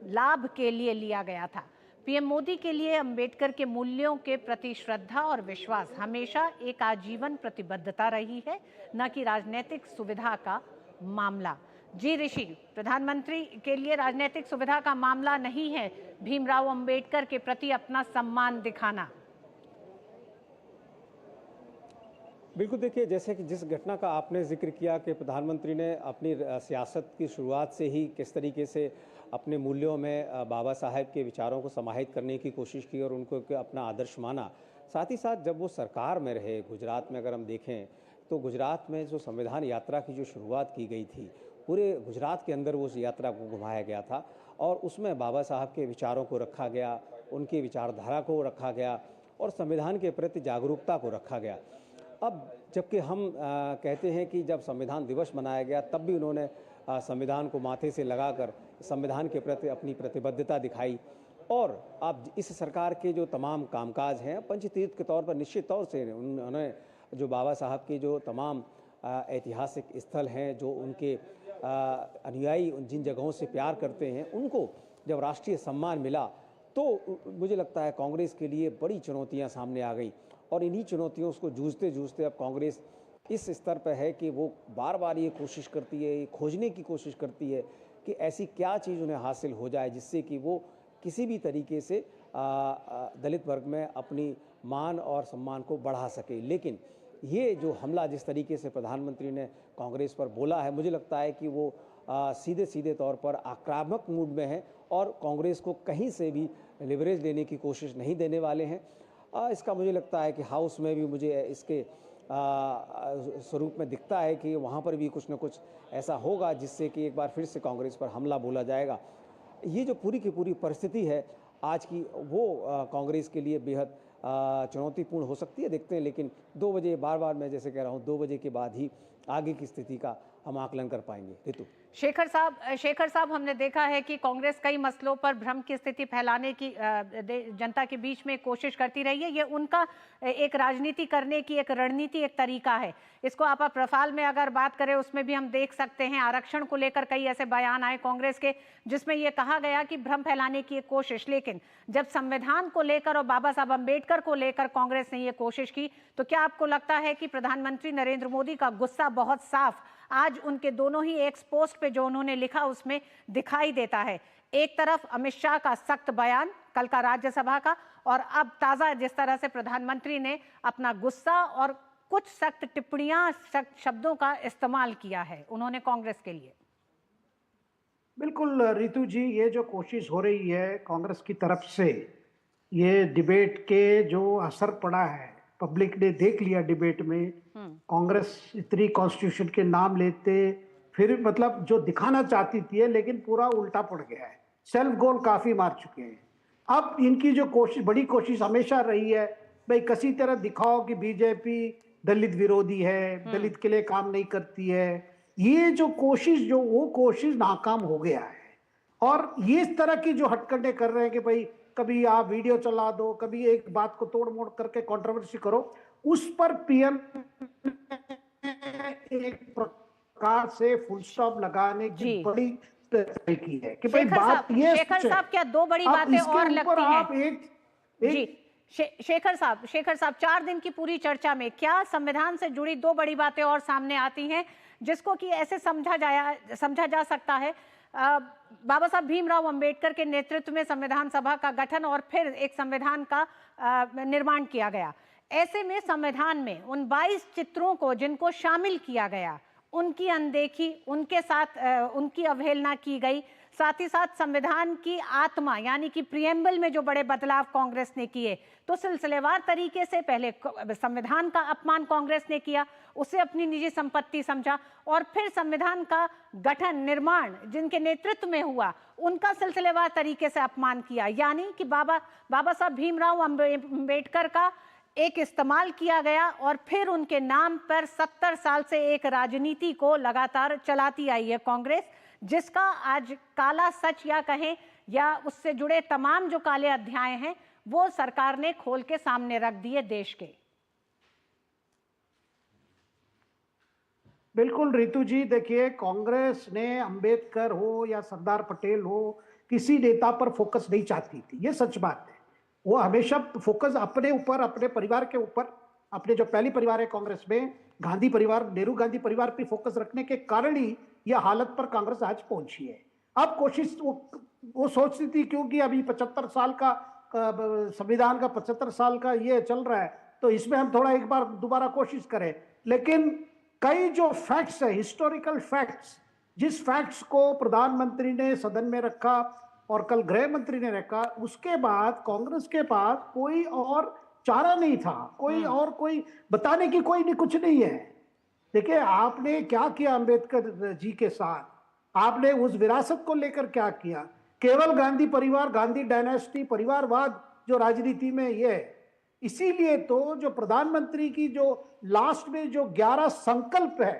लाभ के लिए लिया गया था। PM मोदी के लिए अम्बेडकर के मूल्यों के प्रति श्रद्धा और विश्वास हमेशा एक आजीवन प्रतिबद्धता रही है, न कि राजनीतिक सुविधा का मामला। जी ऋषि, प्रधानमंत्री के लिए राजनीतिक सुविधा का मामला नहीं है भीमराव अंबेडकर के प्रति अपना सम्मान दिखाना। बिल्कुल, देखिए जैसे कि जिस घटना का आपने जिक्र किया कि प्रधानमंत्री ने अपनी सियासत की शुरुआत से ही किस तरीके से अपने मूल्यों में बाबा साहेब के विचारों को समाहित करने की कोशिश की और उनको एक अपना आदर्श माना। साथ ही साथ जब वो सरकार में रहे गुजरात में, अगर हम देखें तो गुजरात में जो संविधान यात्रा की जो शुरुआत की गई थी, पूरे गुजरात के अंदर वो उस यात्रा को घुमाया गया था और उसमें बाबा साहब के विचारों को रखा गया, उनकी विचारधारा को रखा गया और संविधान के प्रति जागरूकता को रखा गया। अब जबकि हम कहते हैं कि जब संविधान दिवस मनाया गया तब भी उन्होंने संविधान को माथे से लगाकर संविधान के प्रति अपनी प्रतिबद्धता दिखाई और अब इस सरकार के जो तमाम कामकाज हैं पंचतीर्थ के तौर पर निश्चित तौर से उन्होंने जो बाबा साहब के जो तमाम ऐतिहासिक स्थल हैं, जो उनके अनुयायी जिन जगहों से प्यार करते हैं, उनको जब राष्ट्रीय सम्मान मिला तो मुझे लगता है कांग्रेस के लिए बड़ी चुनौतियां सामने आ गई और इन्हीं चुनौतियों को जूझते जूझते अब कांग्रेस इस स्तर पर है कि वो बार बार ये कोशिश करती है, ये खोजने की कोशिश करती है कि ऐसी क्या चीज़ उन्हें हासिल हो जाए जिससे कि वो किसी भी तरीके से दलित वर्ग में अपनी मान और सम्मान को बढ़ा सके। लेकिन ये जो हमला जिस तरीके से प्रधानमंत्री ने कांग्रेस पर बोला है, मुझे लगता है कि वो सीधे सीधे तौर पर आक्रामक मूड में है और कांग्रेस को कहीं से भी लिवरेज लेने की कोशिश नहीं देने वाले हैं। इसका मुझे लगता है कि हाउस में भी मुझे इसके स्वरूप में दिखता है कि वहाँ पर भी कुछ न कुछ ऐसा होगा जिससे कि एक बार फिर से कांग्रेस पर हमला बोला जाएगा। ये जो पूरी की पूरी परिस्थिति है आज की, वो कांग्रेस के लिए बेहद चुनौतीपूर्ण हो सकती है, देखते हैं। लेकिन 2 बजे, बार बार मैं जैसे कह रहा हूँ, 2 बजे के बाद ही आगे की स्थिति का हम आकलन कर पाएंगे। ऋतु। शेखर साहब, हमने देखा है कि कांग्रेस कई मसलों पर भ्रम की स्थिति फैलाने की जनता के बीच में कोशिश करती रही है। ये उनका एक राजनीति करने की एक रणनीति, एक तरीका है। इसको आप रफाल में अगर बात करें उसमें भी हम देख सकते हैं, आरक्षण को लेकर कई ऐसे बयान आए कांग्रेस के जिसमें यह कहा गया कि भ्रम फैलाने की एक कोशिश। लेकिन जब संविधान को लेकर और बाबा साहब अम्बेडकर को लेकर कांग्रेस ने यह कोशिश की, तो क्या आपको लगता है कि प्रधानमंत्री नरेंद्र मोदी का गुस्सा बहुत साफ आज उनके दोनों ही एक्स पोस्ट पे जो उन्होंने लिखा उसमें दिखाई देता है? एक तरफ अमित शाह का सख्त बयान कल का राज्यसभा का, और अब ताजा जिस तरह से प्रधानमंत्री ने अपना गुस्सा और कुछ सख्त टिप्पणियां, सख्त शब्दों का इस्तेमाल किया है उन्होंने कांग्रेस के लिए। बिल्कुल रितु जी, ये जो कोशिश हो रही है कांग्रेस की तरफ से, ये डिबेट के जो असर पड़ा है, पब्लिक ने देख लिया डिबेट में। कांग्रेस इतनी कॉन्स्टिट्यूशन के नाम लेते फिर मतलब जो दिखाना चाहती थी, लेकिन पूरा उल्टा पड़ गया है। सेल्फ गोल काफी मार चुके हैं। अब इनकी जो कोशिश, बड़ी कोशिश हमेशा रही है, भाई किसी तरह दिखाओ कि बीजेपी दलित विरोधी है, दलित के लिए काम नहीं करती है। ये जो कोशिश, जो वो कोशिश नाकाम हो गया है। और ये इस तरह की जो हटकंडे कर रहे हैं कि भाई कभी आप वीडियो चला दो, कभी एक बात को तोड़ मोड़ करके कंट्रोवर्सी करो, उस पर पीएम एक प्रकार से फुल स्टॉप लगाने की बड़ी की है कि भाई बात ये। शेखर साहब, क्या 2 बड़ी बातें और लगती हैं? आप एक शेखर साहब 4 दिन की पूरी चर्चा में क्या संविधान से जुड़ी 2 बड़ी बातें और सामने आती हैं जिसको कि ऐसे समझा जा सकता है? बाबा साहब भीमराव अंबेडकर के नेतृत्व में संविधान सभा का गठन और फिर एक संविधान का निर्माण किया गया। ऐसे में संविधान में उन 22 चित्रों को जिनको शामिल किया गया, उनकी अनदेखी, उनके साथ उनकी अवहेलना की गई। साथ ही साथ संविधान की आत्मा यानी कि प्रिएम्बल में जो बड़े बदलाव कांग्रेस ने किए, तो सिलसिलेवार तरीके से पहले संविधान का अपमान कांग्रेस ने किया, उसे अपनी निजी संपत्ति समझा, और फिर संविधान का गठन, निर्माण जिनके नेतृत्व में हुआ, उनका सिलसिलेवार तरीके से अपमान किया। यानी कि बाबा साहब भीमराव अंबेडकर का एक इस्तेमाल किया गया और फिर उनके नाम पर 70 साल से एक राजनीति को लगातार चलाती आई है कांग्रेस, जिसका आज काला सच या कहें या उससे जुड़े तमाम जो काले अध्याय हैं वो सरकार ने खोल के सामने रख दिए देश के। बिल्कुल रितु जी, देखिए कांग्रेस ने अंबेडकर हो या सरदार पटेल हो, किसी नेता पर फोकस नहीं चाहती थी, ये सच बात है। वो हमेशा फोकस अपने ऊपर, अपने परिवार के ऊपर, अपने जो पहली परिवार है कांग्रेस में, गांधी परिवार, नेहरू गांधी परिवार पे फोकस रखने के कारण ही यह हालत पर कांग्रेस आज पहुंची है। अब कोशिश वो सोचती थी क्योंकि अभी 75 साल का संविधान का 75 साल का ये चल रहा है, तो इसमें हम थोड़ा एक बार दोबारा कोशिश करें। लेकिन कई जो फैक्ट्स है, हिस्टोरिकल फैक्ट्स, जिस फैक्ट्स को प्रधानमंत्री ने सदन में रखा और कल गृह मंत्री ने रखा, उसके बाद कांग्रेस के पास कोई और चारा नहीं था, कोई बताने की कोई नहीं, कुछ नहीं है। देखिए आपने क्या किया अंबेडकर जी के साथ, आपने उस विरासत को लेकर क्या किया। केवल गांधी परिवार, गांधी डायनेस्टी, परिवारवाद जो राजनीति में ये है, इसीलिए तो जो प्रधानमंत्री की जो लास्ट में जो 11 संकल्प है,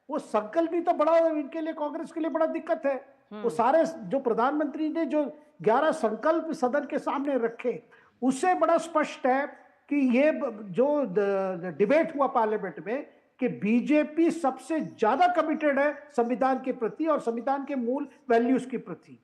वो संकल्प भी तो बड़ा इनके लिए, कांग्रेस के लिए बड़ा दिक्कत है। वो सारे जो प्रधानमंत्री ने जो 11 संकल्प सदन के सामने रखे, उससे बड़ा स्पष्ट है कि ये जो डिबेट हुआ पार्लियामेंट में कि बीजेपी सबसे ज्यादा कमिटेड है संविधान के प्रति और संविधान के मूल वैल्यूज के प्रति,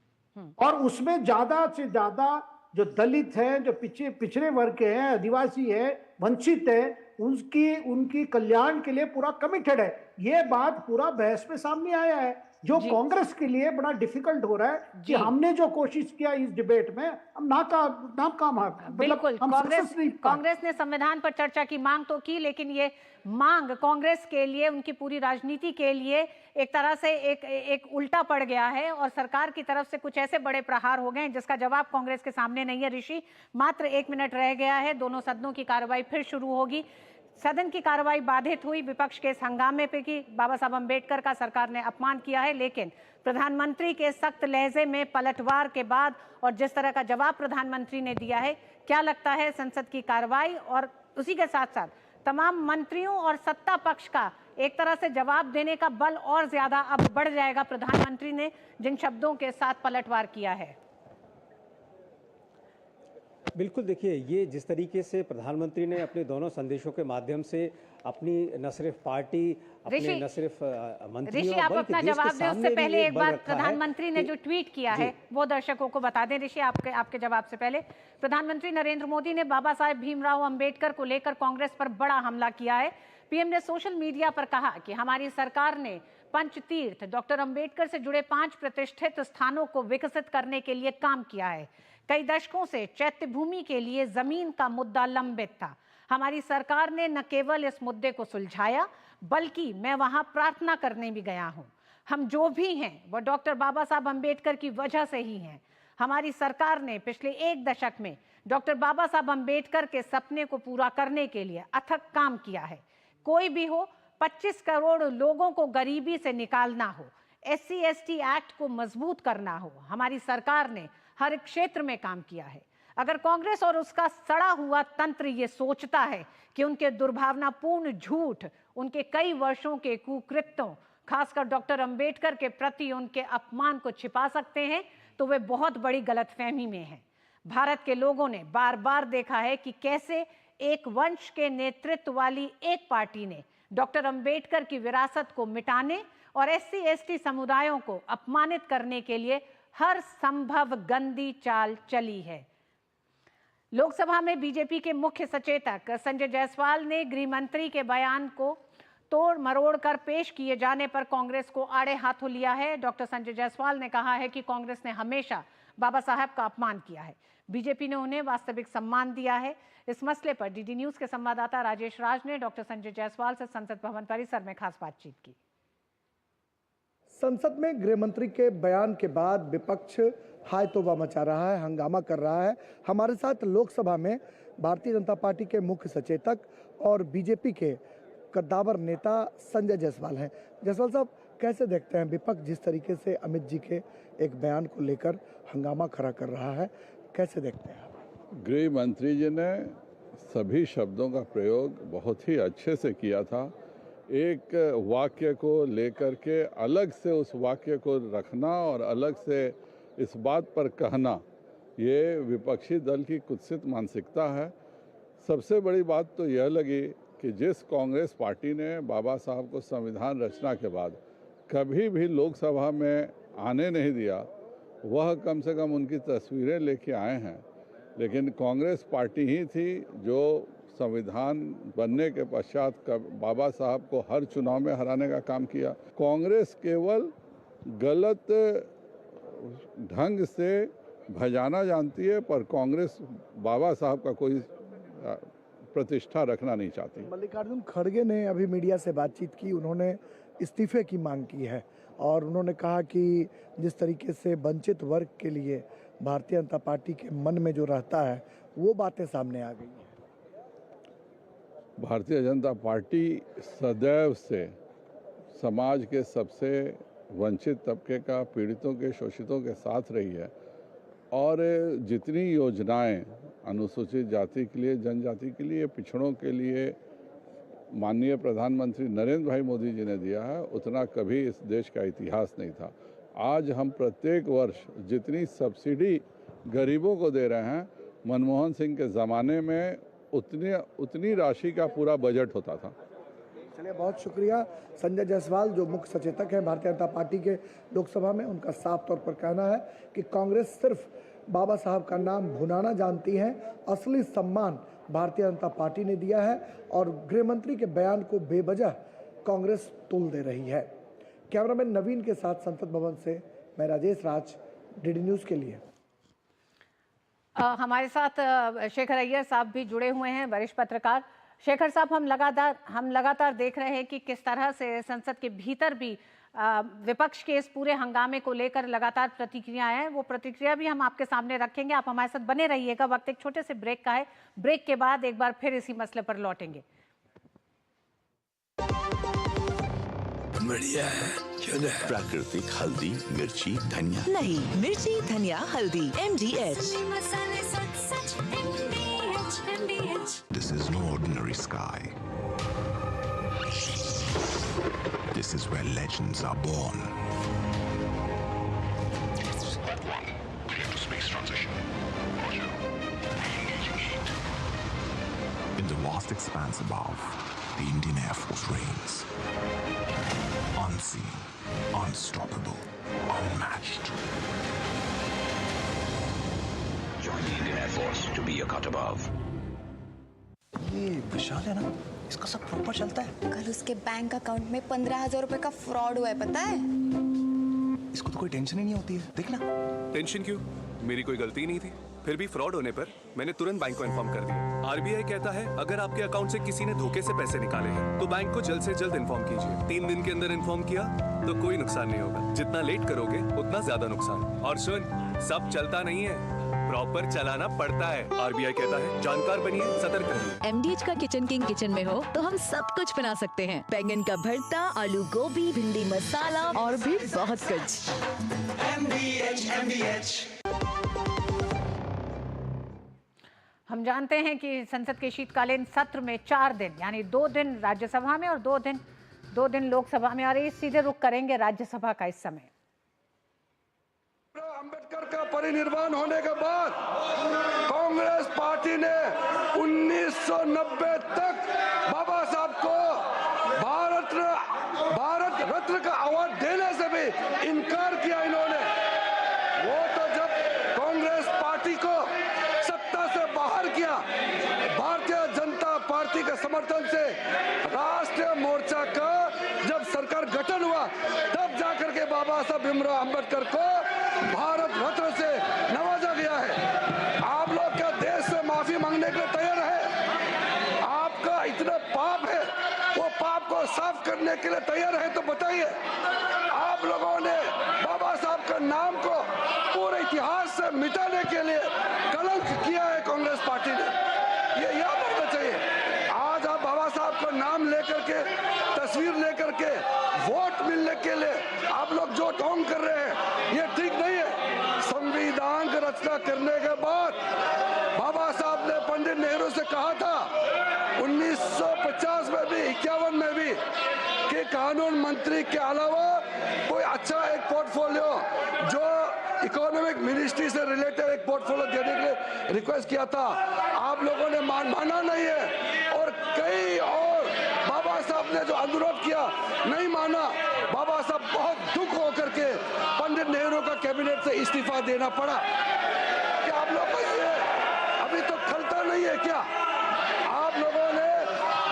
और उसमें ज्यादा से ज्यादा जो दलित हैं, जो पिछड़े वर्ग के हैं, आदिवासी है, वंचित है, उनकी कल्याण के लिए पूरा कमिटेड है। ये बात पूरा बहस में सामने आया है, जो कांग्रेस के लिए बड़ा डिफिकल्ट हो रहा है कि हमने जो कोशिश किया इस डिबेट में, हम नाकाम है। बिल्कुल, कांग्रेस ने संविधान पर चर्चा की मांग तो की, लेकिन ये मांग कांग्रेस के लिए, उनकी पूरी राजनीति के लिए एक तरह से एक उल्टा पड़ गया है और सरकार की तरफ से कुछ ऐसे बड़े प्रहार हो गए जिसका जवाब कांग्रेस के सामने नहीं है। ऋषि, मात्र 1 मिनट रह गया है, दोनों सदनों की कार्रवाई फिर शुरू होगी। सदन की कार्रवाई बाधित हुई विपक्ष के इस हंगामे पे कि बाबा साहब अम्बेडकर का सरकार ने अपमान किया है, लेकिन प्रधानमंत्री के सख्त लहजे में पलटवार के बाद और जिस तरह का जवाब प्रधानमंत्री ने दिया है, क्या लगता है संसद की कार्रवाई और उसी के साथ साथ तमाम मंत्रियों और सत्ता पक्ष का एक तरह से जवाब देने का बल और ज्यादा अब बढ़ जाएगा प्रधानमंत्री ने जिन शब्दों के साथ पलटवार किया है? बिल्कुल, देखिए ये जिस तरीके से प्रधानमंत्री ने अपने दोनों संदेशों के माध्यम से अपनी न सिर्फ पार्टी, अपने न सिर्फ मंत्रियों, ऋषि आप अपना जवाब दें उससे पहले एक बार प्रधानमंत्री ने जो ट्वीट किया है वो दर्शकों को बता दें। ऋषि, आपके जवाब से पहले प्रधानमंत्री नरेंद्र मोदी ने बाबा साहेब भीमराव अंबेडकर को लेकर कांग्रेस पर बड़ा हमला किया है। पीएम ने सोशल मीडिया पर कहा कि हमारी सरकार ने पंचतीर्थ डॉक्टर अंबेडकर से जुड़े 5 प्रतिष्ठित स्थानों को विकसित करने के लिए काम किया है। कई दशकों से चैत्य भूमि के लिए जमीन का मुद्दा लंबित था। हमारी सरकार ने न केवल इस मुद्दे को सुलझाया, बल्कि मैं वहां प्रार्थना करने भी गया हूं। हम जो भी हैं वह डॉक्टर बाबा साहब अम्बेडकर की वजह से ही हैं। हमारी सरकार ने पिछले 1 दशक में डॉक्टर बाबा साहब अम्बेडकर के सपने को पूरा करने के लिए अथक काम किया है। कोई भी हो, 25 करोड़ लोगों को गरीबी से निकालना हो, SC/ST एक्ट को मजबूत करना हो, हमारी सरकार ने हर क्षेत्र में काम किया है। अगर कांग्रेस और उसका सड़ा हुआ तंत्र ये सोचता है कि उनके दुर्भावनापूर्ण झूठ, उनके कई वर्षों के कुकृत्यों, खासकर डॉक्टर अंबेडकर के प्रति उनके अपमान को छिपा सकते हैं, तो वे बहुत बड़ी गलतफहमी में हैं। भारत के लोगों ने बार बार देखा है कि कैसे एक वंश के नेतृत्व वाली एक पार्टी ने डॉक्टर अंबेडकर की विरासत को मिटाने और SC/ST समुदायों को अपमानित करने के लिए हर संभव गंदी चाल चली है। लोकसभा में बीजेपी के मुख्य सचेतक संजय जायसवाल ने गृह मंत्री के बयान को तोड़ मरोड़ कर पेश किए जाने पर कांग्रेस को आड़े हाथों लिया है। डॉक्टर संजय जायसवाल ने कहा है कि कांग्रेस ने हमेशा बाबा साहब का अपमान किया है, बीजेपी ने उन्हें वास्तविक सम्मान दिया है। इस मसले पर डीडी न्यूज के संवाददाता राजेश राज ने डॉक्टर संजय जायसवाल से संसद भवन परिसर में खास बातचीत की। संसद में गृह मंत्री के बयान के बाद विपक्ष हाय तौबा मचा रहा है, हंगामा कर रहा है। हमारे साथ लोकसभा में भारतीय जनता पार्टी के मुख्य सचेतक और बीजेपी के कद्दावर नेता संजय जायसवाल हैं। जायसवाल साहब, कैसे देखते हैं विपक्ष जिस तरीके से अमित जी के एक बयान को लेकर हंगामा खड़ा कर रहा है, कैसे देखते हैं? गृह मंत्री जी ने सभी शब्दों का प्रयोग बहुत ही अच्छे से किया था। एक वाक्य को लेकर के अलग से उस वाक्य को रखना और अलग से इस बात पर कहना, ये विपक्षी दल की कुत्सित मानसिकता है। सबसे बड़ी बात तो यह लगी कि जिस कांग्रेस पार्टी ने बाबा साहब को संविधान रचना के बाद कभी भी लोकसभा में आने नहीं दिया, वह कम से कम उनकी तस्वीरें लेके आए हैं। लेकिन कांग्रेस पार्टी ही थी जो संविधान बनने के पश्चात बाबा साहब को हर चुनाव में हराने का काम किया। कांग्रेस केवल गलत ढंग से भजाना जानती है, पर कांग्रेस बाबा साहब का कोई प्रतिष्ठा रखना नहीं चाहती। मल्लिकार्जुन खड़गे ने अभी मीडिया से बातचीत की, उन्होंने इस्तीफे की मांग की है और उन्होंने कहा कि जिस तरीके से वंचित वर्ग के लिए भारतीय जनता पार्टी के मन में जो रहता है वो बातें सामने आ गई हैं। भारतीय जनता पार्टी सदैव से समाज के सबसे वंचित तबके का, पीड़ितों के, शोषितों के साथ रही है और जितनी योजनाएं अनुसूचित जाति के लिए, जनजाति के लिए, पिछड़ों के लिए माननीय प्रधानमंत्री नरेंद्र भाई मोदी जी ने दिया है, उतना कभी इस देश का इतिहास नहीं था। आज हम प्रत्येक वर्ष जितनी सब्सिडी गरीबों को दे रहे हैं, मनमोहन सिंह के ज़माने में उतनी राशि का पूरा बजट होता था। चलिए, बहुत शुक्रिया। संजय जायसवाल जो मुख्य सचेतक हैं भारतीय जनता पार्टी के लोकसभा में, उनका साफ तौर पर कहना है कि कांग्रेस सिर्फ बाबा साहब का नाम भुनाना जानती है, असली सम्मान भारतीय जनता पार्टी ने दिया है और गृह मंत्री के बयान को बेवजह कांग्रेस तुल दे रही है। कैमरामैन नवीन के साथ संसद भवन से मैं राजेश राज, डीडी न्यूज़ के लिए। हमारे साथ शेखर अय्यर साहब भी जुड़े हुए हैं, वरिष्ठ पत्रकार। शेखर साहब, हम लगातार देख रहे हैं कि किस तरह से संसद के भीतर भी विपक्ष के इस पूरे हंगामे को लेकर लगातार प्रतिक्रियाएं हैं। वो प्रतिक्रिया भी हम आपके सामने रखेंगे, आप हमारे साथ बने रहिएगा। वक्त एक छोटे से ब्रेक का है, ब्रेक के बाद एक बार फिर इसी मसले पर लौटेंगे। बढ़िया है, क्यों है? प्राकृतिक हल्दी, मिर्ची, धनिया नहीं, मिर्ची, धनिया, हल्दी, MDH। This is no ordinary sky. This is where legends are born. Space transition. In the vast expanse above, the Indian Air Force reigns. Unseen, unstoppable, unmatched. Join the Indian Air Force to be a cut above. ये विशाल है ना, इसका सब प्रॉपर चलता है। कल उसके बैंक अकाउंट में 15,000 रुपए का फ्रॉड हुआ है, पता है? इसको तो कोई टेंशन ही नहीं होती है, देखना। टेंशन क्यों? मेरी कोई गलती नहीं थी। फिर भी फ्रॉड होने पर मैंने तुरंत बैंक को इन्फॉर्म कर दिया। RBI कहता है अगर आपके अकाउंट से किसी ने धोखे से पैसे निकाले हैं तो बैंक को जल्द से जल्द इन्फॉर्म कीजिए। 3 दिन के अंदर इन्फॉर्म किया तो कोई नुकसान नहीं होगा। जितना लेट करोगे उतना ज्यादा नुकसान। और सुन, सब चलता नहीं है, प्रॉपर चलाना पड़ता है। RBI कहता है जानकार बनिए, सतर्क रहिए। MDH का किचन किंग किचन में हो तो हम सब कुछ बना सकते हैं। बैंगन का भरता, आलू गोभी, भिंडी मसाला और भी बहुत कुछ। MDH। हम जानते हैं कि संसद के शीतकालीन सत्र में 4 दिन यानी 2 दिन राज्यसभा में और 2 दिन लोकसभा में, और ये सीधे रुख करेंगे राज्यसभा का इस समय। अंबेडकर का परिनिर्वाण होने के बाद कांग्रेस पार्टी ने 1990 तक बाबा साहब को भारत रत्न का अवार्ड देने से भी इनकार किया इन्होंने। वो तो जब कांग्रेस पार्टी को सत्ता से बाहर किया, भारतीय जनता पार्टी के समर्थन से राष्ट्रीय मोर्चा का जब सरकार गठन हुआ, तब जाकर के बाबा साहब भीमराव अंबेडकर को भारत रत्न से नवाजा गया है। आप लोग क्या देश से माफी मांगने के लिए तैयार है? आपका इतना पाप है, वो पाप को साफ करने के लिए तैयार है तो बताइए। आप लोगों ने बाबा साहब का नाम को पूरे इतिहास से मिटाने के लिए कलंक किया है कांग्रेस पार्टी ने, ये याद रखना चाहिए। आज आप बाबा साहब का नाम लेकर के, तस्वीर लेकर के वोट मिलने के लिए आप लोग जो ढोंग कर रहे हैं, ये ठीक नहीं है। संविधान की रचना करने के बाद बाबा साहब ने पंडित नेहरू से कहा था 1950 में भी, 51 में भी, कि कानून मंत्री के अलावा कोई अच्छा एक पोर्टफोलियो जो इकोनॉमिक मिनिस्ट्री से रिलेटेड एक पोर्टफोलियो देने के लिए रिक्वेस्ट किया था। आप लोगों ने माना नहीं है, और कई और बाबा साहब ने जो अनुरोध किया नहीं माना। बाबा साहब बहुत दुख होकर के पंडित नेहरू का कैबिनेट से इस्तीफा देना पड़ा। क्या आप लोग को ये अभी तो खलता नहीं है क्या? आप लोगों ने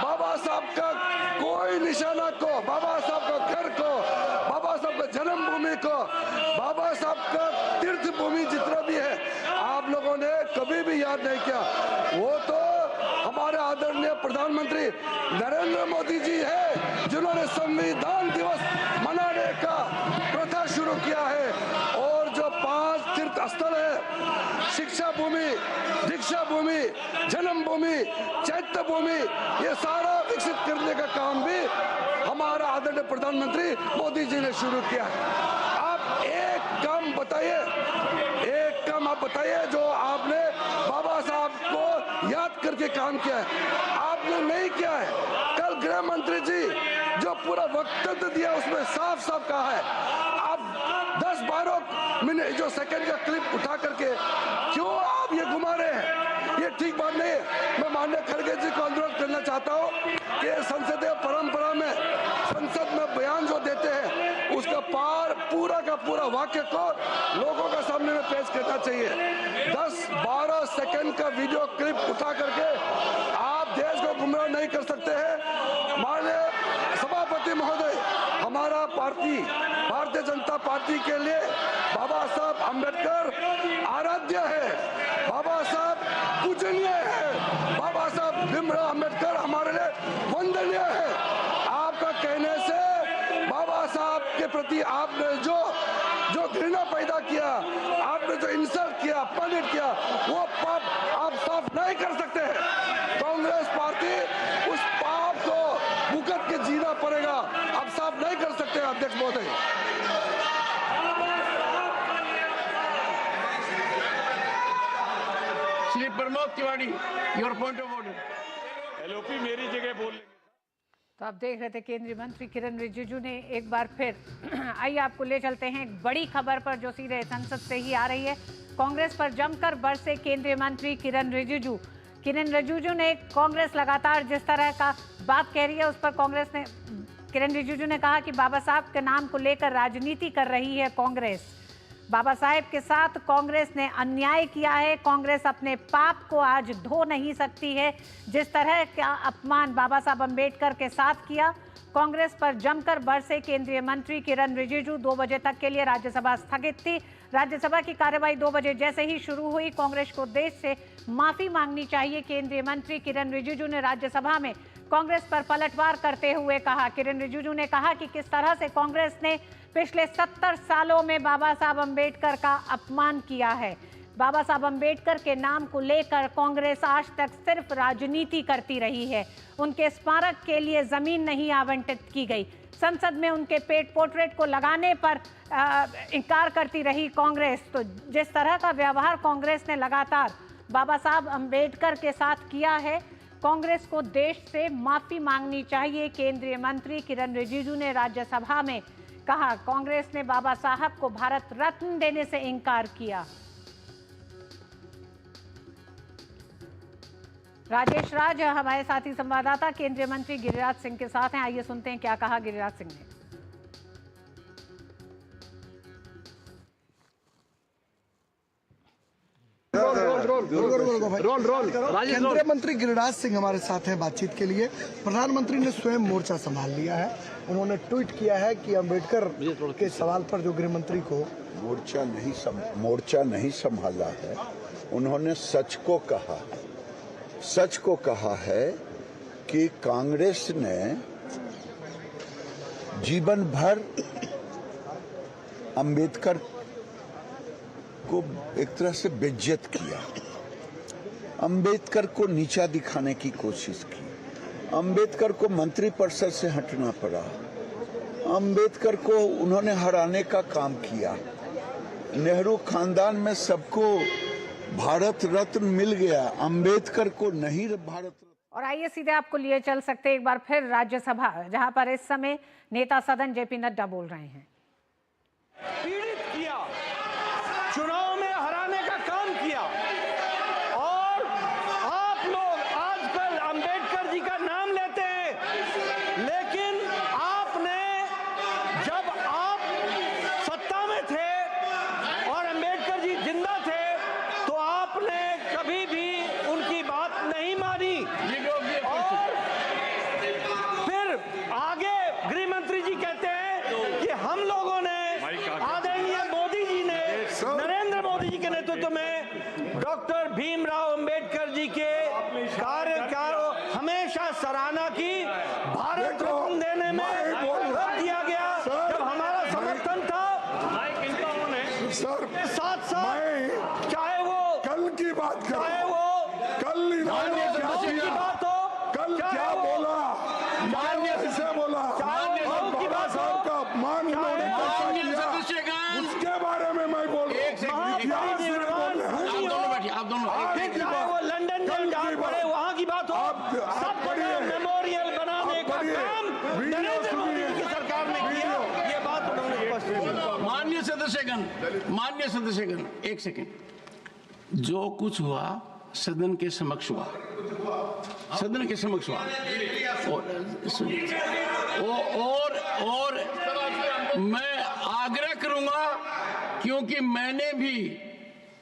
बाबा साहब का कोई निशाना को, बाबा साहब का घर को, बाबा साहब का जन्मभूमि को, बाबा साहब का तीर्थ भूमि जितना भी है, आप लोगों ने कभी भी याद नहीं किया। वो तो हमारे आदरणीय प्रधानमंत्री नरेंद्र मोदी जी है, जिन्होंने संविधान दिवस मनाने का प्रथा शुरू किया है। और जो 5 तीर्थ स्थल है, शिक्षा भूमि, दीक्षा भूमि, जन्म भूमि, चैत्य भूमि, ये सारा विकसित करने का काम भी हमारा आदरणीय प्रधानमंत्री मोदी जी ने शुरू किया है। आप एक काम बताइए, एक काम आप बताइए जो आपने बाबा साहब को याद करके काम किया है। आपने नहीं किया है। कल गृह मंत्री जी जो पूरा वक्तव्य दिया उसमें साफ साफ कहा है, आप 10-12 मिनट जो सेकंड का क्लिप उठा करके क्यों आप ये घुमा रहे हैं? ये ठीक बात नहीं है। मैं माननीय खड़गे जी को अनुरोध करना चाहता हूँ कि संसदीय परंपरा में संसद में बयान जो देते हैं उसका पूरा का पूरा वाक्य को लोगों के सामने में पेश करना चाहिए। 10-12 सेकंड का वीडियो क्लिप उठा करके आप देश को गुमराह नहीं कर सकते हैं। माननीय सभापति महोदय, हमारा पार्टी भारतीय जनता पार्टी के लिए बाबा साहब अम्बेडकर आराध्य है, बाबा साहब पूजनीय है, बाबा साहब भीमराव अम्बेडकर हमारे लिए वंदनीय है। आपका कहने से बाबा साहब के प्रति आपने जो घृणा पैदा किया, आपने जो इंसल्ट किया, अपमानित किया, वो पाप आप साफ नहीं कर सकते हैं। कांग्रेस पार्टी उस पाप को भुगत के जीना पड़ेगा। आप साफ नहीं कर सकते अध्यक्ष महोदय। Shri Pramod Tiwari, your point of order. LOP मेरी जगह बोल। तो आप देख रहे थे केंद्रीय मंत्री किरण रिजिजू ने एक बार फिर आइए आपको ले चलते हैं एक बड़ी खबर पर जो सीधे संसद से ही आ रही है। कांग्रेस पर जमकर बरसे केंद्रीय मंत्री किरण रिजिजू। किरण रिजिजू ने कांग्रेस लगातार जिस तरह का बात कह रही है उस पर किरण रिजिजू ने कहा कि बाबा साहब के नाम को लेकर राजनीति कर रही है कांग्रेस। बाबा साहेब के साथ कांग्रेस ने अन्याय किया है। कांग्रेस अपने पाप को आज धो नहीं सकती है। जिस तरह का अपमान बाबा साहब अम्बेडकर के साथ किया, कांग्रेस पर जमकर बरसे केंद्रीय मंत्री किरण रिजिजू। 2 बजे तक के लिए राज्यसभा स्थगित थी। राज्यसभा की कार्यवाही 2 बजे जैसे ही शुरू हुई, कांग्रेस को देश से माफी मांगनी चाहिए। केंद्रीय मंत्री किरण रिजिजू ने राज्यसभा में कांग्रेस पर पलटवार करते हुए कहा। किरण रिजिजू ने कहा कि किस तरह से कांग्रेस ने पिछले 70 सालों में बाबा साहब अम्बेडकर का अपमान किया है। बाबा साहब अम्बेडकर के नाम को लेकर कांग्रेस आज तक सिर्फ राजनीति करती रही है। उनके स्मारक के लिए जमीन नहीं आवंटित की गई। संसद में उनके पोर्ट्रेट को लगाने पर इनकार करती रही कांग्रेस। तो जिस तरह का व्यवहार कांग्रेस ने लगातार बाबा साहब अम्बेडकर के साथ किया है, कांग्रेस को देश से माफी मांगनी चाहिए। केंद्रीय मंत्री किरण रिजिजू ने राज्यसभा में कहा, कांग्रेस ने बाबा साहब को भारत रत्न देने से इनकार किया। राजेश राज हमारे साथी संवाददाता केंद्रीय मंत्री गिरिराज सिंह के साथ हैं। आइए सुनते हैं क्या कहा गिरिराज सिंह ने। केंद्रीय मंत्री गिरिराज सिंह हमारे साथ हैं बातचीत के लिए। प्रधानमंत्री ने स्वयं मोर्चा संभाल लिया है। उन्होंने ट्वीट किया है कि अंबेडकर के सवाल पर जो गृह मंत्री को मोर्चा नहीं संभाला है, उन्होंने सच को कहा है कि कांग्रेस ने जीवन भर अंबेडकर को एक तरह से बेइज्जत किया, अंबेडकर को नीचा दिखाने की कोशिश की, अंबेडकर को मंत्रिपरिषद से हटना पड़ा, अंबेडकर को उन्होंने हराने का काम किया। नेहरू खानदान में सबको भारत रत्न मिल गया, अंबेडकर को नहीं भारत रत्न। और आइए सीधे आपको लिए चल सकते हैं एक बार फिर राज्यसभा, जहां पर इस समय नेता सदन जेपी नड्डा बोल रहे हैं। पीड़ित किया, चुनाव में हराने का काम किया, और आप लोग आजकल अंबेडकर जी का नाम लेते हैं, लेकिन आपने जब आप सत्ता में थे और अंबेडकर जी जिंदा थे तो आपने कभी भी उनकी बात नहीं मानी। और फिर आगे गृह मंत्री जी कहते हैं कि हम लोगों ने, आदरणीय मोदी जी ने, नरेंद्र मोदी जी के नेतृत्व में डॉक्टर भीमराव अंबेडकर जी के कार्य सराहना की, भारत रत्न देने में रख दिया गया जब हमारा समर्थन था। सर साथ साथ चाहे वो कल की बात कर, चाहे वो कल इन्होंने क्या की किया, बात हो, कल क्या बोला, मान्य से बोला, और बाबा साहब का अपमान इन्होंने कैसा किया, उसके बारे में मैं बोल चाहे वो लंदन में जहाँ पड़े वहाँ की बात हो, सब जगह मेमोरियल बनाने का काम नरेंद्र मोदी की सरकार ने किया। ये बात उन्होंने स्पष्ट की। मान्य सदस्यगण, एक सेकंड। जो कुछ हुआ सदन के समक्ष हुआ, सदन के समक्ष हुआ। और मैं आग्रह करूंगा, क्योंकि मैंने भी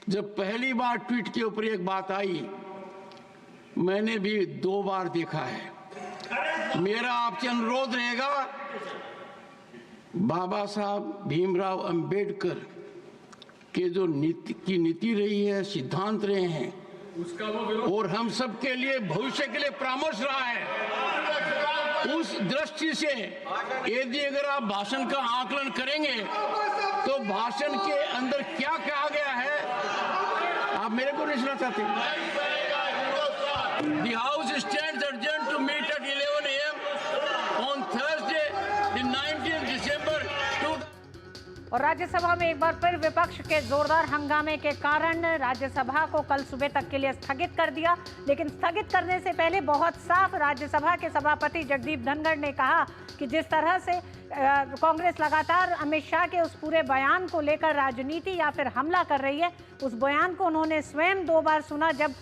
जब पहली बार ट्वीट के ऊपर एक बात आई, मैंने भी 2 बार देखा है। मेरा आपसे अनुरोध रहेगा, बाबा साहब भीमराव अंबेडकर के जो नीति रही है, सिद्धांत रहे हैं, और हम सब के लिए भविष्य के लिए परामर्श रहा है, उस दृष्टि से यदि अगर आप भाषण का आकलन करेंगे तो भाषण के अंदर क्या कहा गया है आप मेरे को नहीं सुना चाहते। The House stands adjourned to meet at 11 a.m. on Thursday, the 19th December 2000। और राज्यसभा में एक बार फिर विपक्ष के जोरदार हंगामे के कारण राज्यसभा को कल सुबह तक के लिए स्थगित कर दिया। लेकिन स्थगित करने से पहले बहुत साफ राज्यसभा के सभापति जगदीप धनखड़ ने कहा कि जिस तरह से कांग्रेस लगातार अमित शाह के उस पूरे बयान को लेकर राजनीति या फिर हमला कर रही है, उस बयान को उन्होंने स्वयं 2 बार सुना जब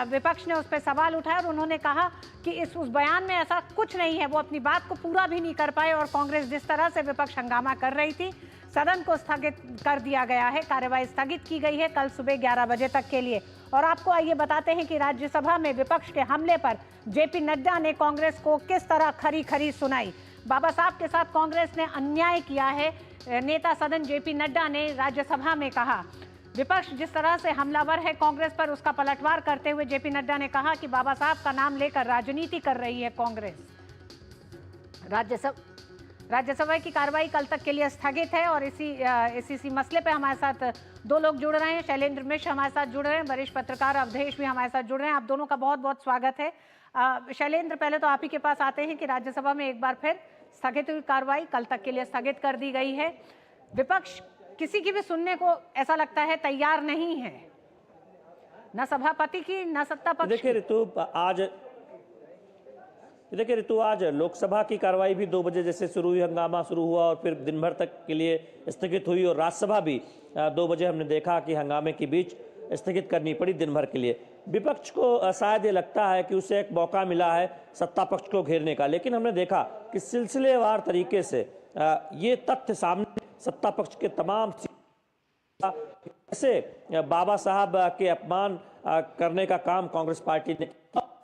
विपक्ष ने उस पर सवाल उठाया, और उन्होंने कहा कि उस बयान में ऐसा कुछ नहीं है। वो अपनी बात को पूरा भी नहीं कर पाए और कांग्रेस जिस तरह से विपक्ष हंगामा कर रही थी, सदन को स्थगित कर दिया गया है। कार्यवाही स्थगित की गई है कल सुबह 11 बजे तक के लिए। और आपको आइए बताते हैं कि राज्यसभा में विपक्ष के हमले पर जेपी नड्डा ने कांग्रेस को किस तरह खरी खरी सुनाई। बाबा साहब के साथ कांग्रेस ने अन्याय किया है, नेता सदन जेपी नड्डा ने राज्यसभा में कहा। विपक्ष जिस तरह से हमलावर है कांग्रेस पर, उसका पलटवार करते हुए जेपी नड्डा ने कहा कि बाबा साहब का नाम लेकर राजनीति कर रही है कांग्रेस। राज्यसभा की कार्रवाई कल तक के लिए स्थगित है और इसी मसले पे हमारे साथ 2 लोग जुड़ रहे हैं। शैलेंद्र मिश्र हमारे साथ जुड़ रहे हैं, वरिष्ठ पत्रकार अवधेश भी हमारे साथ जुड़ रहे हैं। आप दोनों का बहुत बहुत स्वागत है। शैलेंद्र, पहले तो आप ही के पास आते हैं कि राज्यसभा में एक बार फिर स्थगित हुई कार्रवाई कल तक के लिए स्थगित कर दी गई है। विपक्ष किसी की भी सुनने को ऐसा लगता है तैयार नहीं है, न सभापति की न सत्ता पक्ष। देखिए ऋतु, आज लोकसभा की कार्रवाई भी 2 बजे जैसे शुरू हुई, हंगामा शुरू हुआ और फिर दिन भर तक के लिए स्थगित हुई, और राज्यसभा भी 2 बजे हमने देखा कि हंगामे के बीच स्थगित करनी पड़ी दिन भर के लिए। विपक्ष को शायद ये लगता है कि उसे एक मौका मिला है सत्ता पक्ष को घेरने का, लेकिन हमने देखा कि सिलसिलेवार तरीके से ये तथ्य सामने, सत्ता पक्ष के तमाम ऐसे बाबा साहब के अपमान करने का काम कांग्रेस पार्टी ने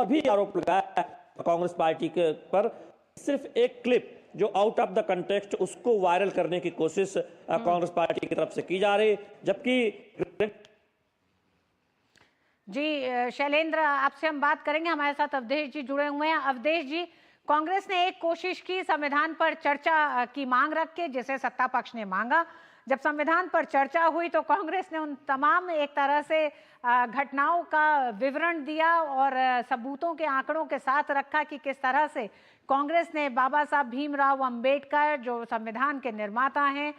अभी आरोप लगाया कांग्रेस पार्टी के पर। सिर्फ एक क्लिप जो आउट ऑफ द कंटेक्स्ट, उसको वायरल करने की कोशिश कांग्रेस पार्टी की तरफ से की जा रही, जबकि जी शैलेंद्र, आपसे हम बात करेंगे। हमारे साथ अवधेश जी जुड़े हुए हैं। अवधेश जी, कांग्रेस ने एक कोशिश की संविधान पर चर्चा की मांग रख के, जिसे सत्ता पक्ष ने मांगा। जब संविधान पर चर्चा हुई तो कांग्रेस ने उन तमाम एक तरह से घटनाओं का विवरण दिया और सबूतों के आंकड़ों के साथ रखा कि किस तरह से कांग्रेस ने बाबा साहब भीमराव अंबेडकर, जो संविधान के निर्माता हैं,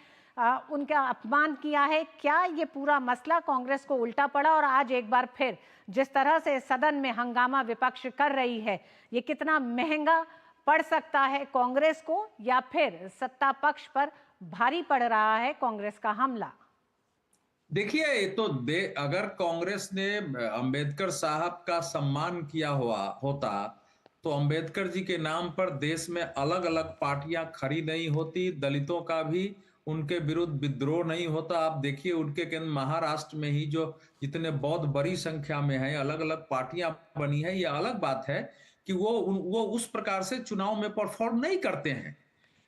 उनका अपमान किया है। क्या ये पूरा मसला कांग्रेस को उल्टा पड़ा और आज एक बार फिर जिस तरह से सदन में हंगामा विपक्ष कर रही है, ये कितना महंगा पड़ सकता है कांग्रेस को, या फिर सत्ता पक्ष पर भारी पड़ रहा है कांग्रेस का हमला? देखिए, तो अगर कांग्रेस ने अंबेडकर साहब का सम्मान किया होता तो अंबेडकर जी के नाम पर देश में अलग अलग पार्टियां खड़ी नहीं होती, दलितों का भी उनके विरुद्ध विद्रोह नहीं होता। आप देखिए, उनके केंद्र महाराष्ट्र में ही जो जितने बौद्ध बड़ी संख्या में है, अलग अलग पार्टियां बनी है। ये अलग बात है कि वो उस प्रकार से चुनाव में परफॉर्म नहीं करते हैं,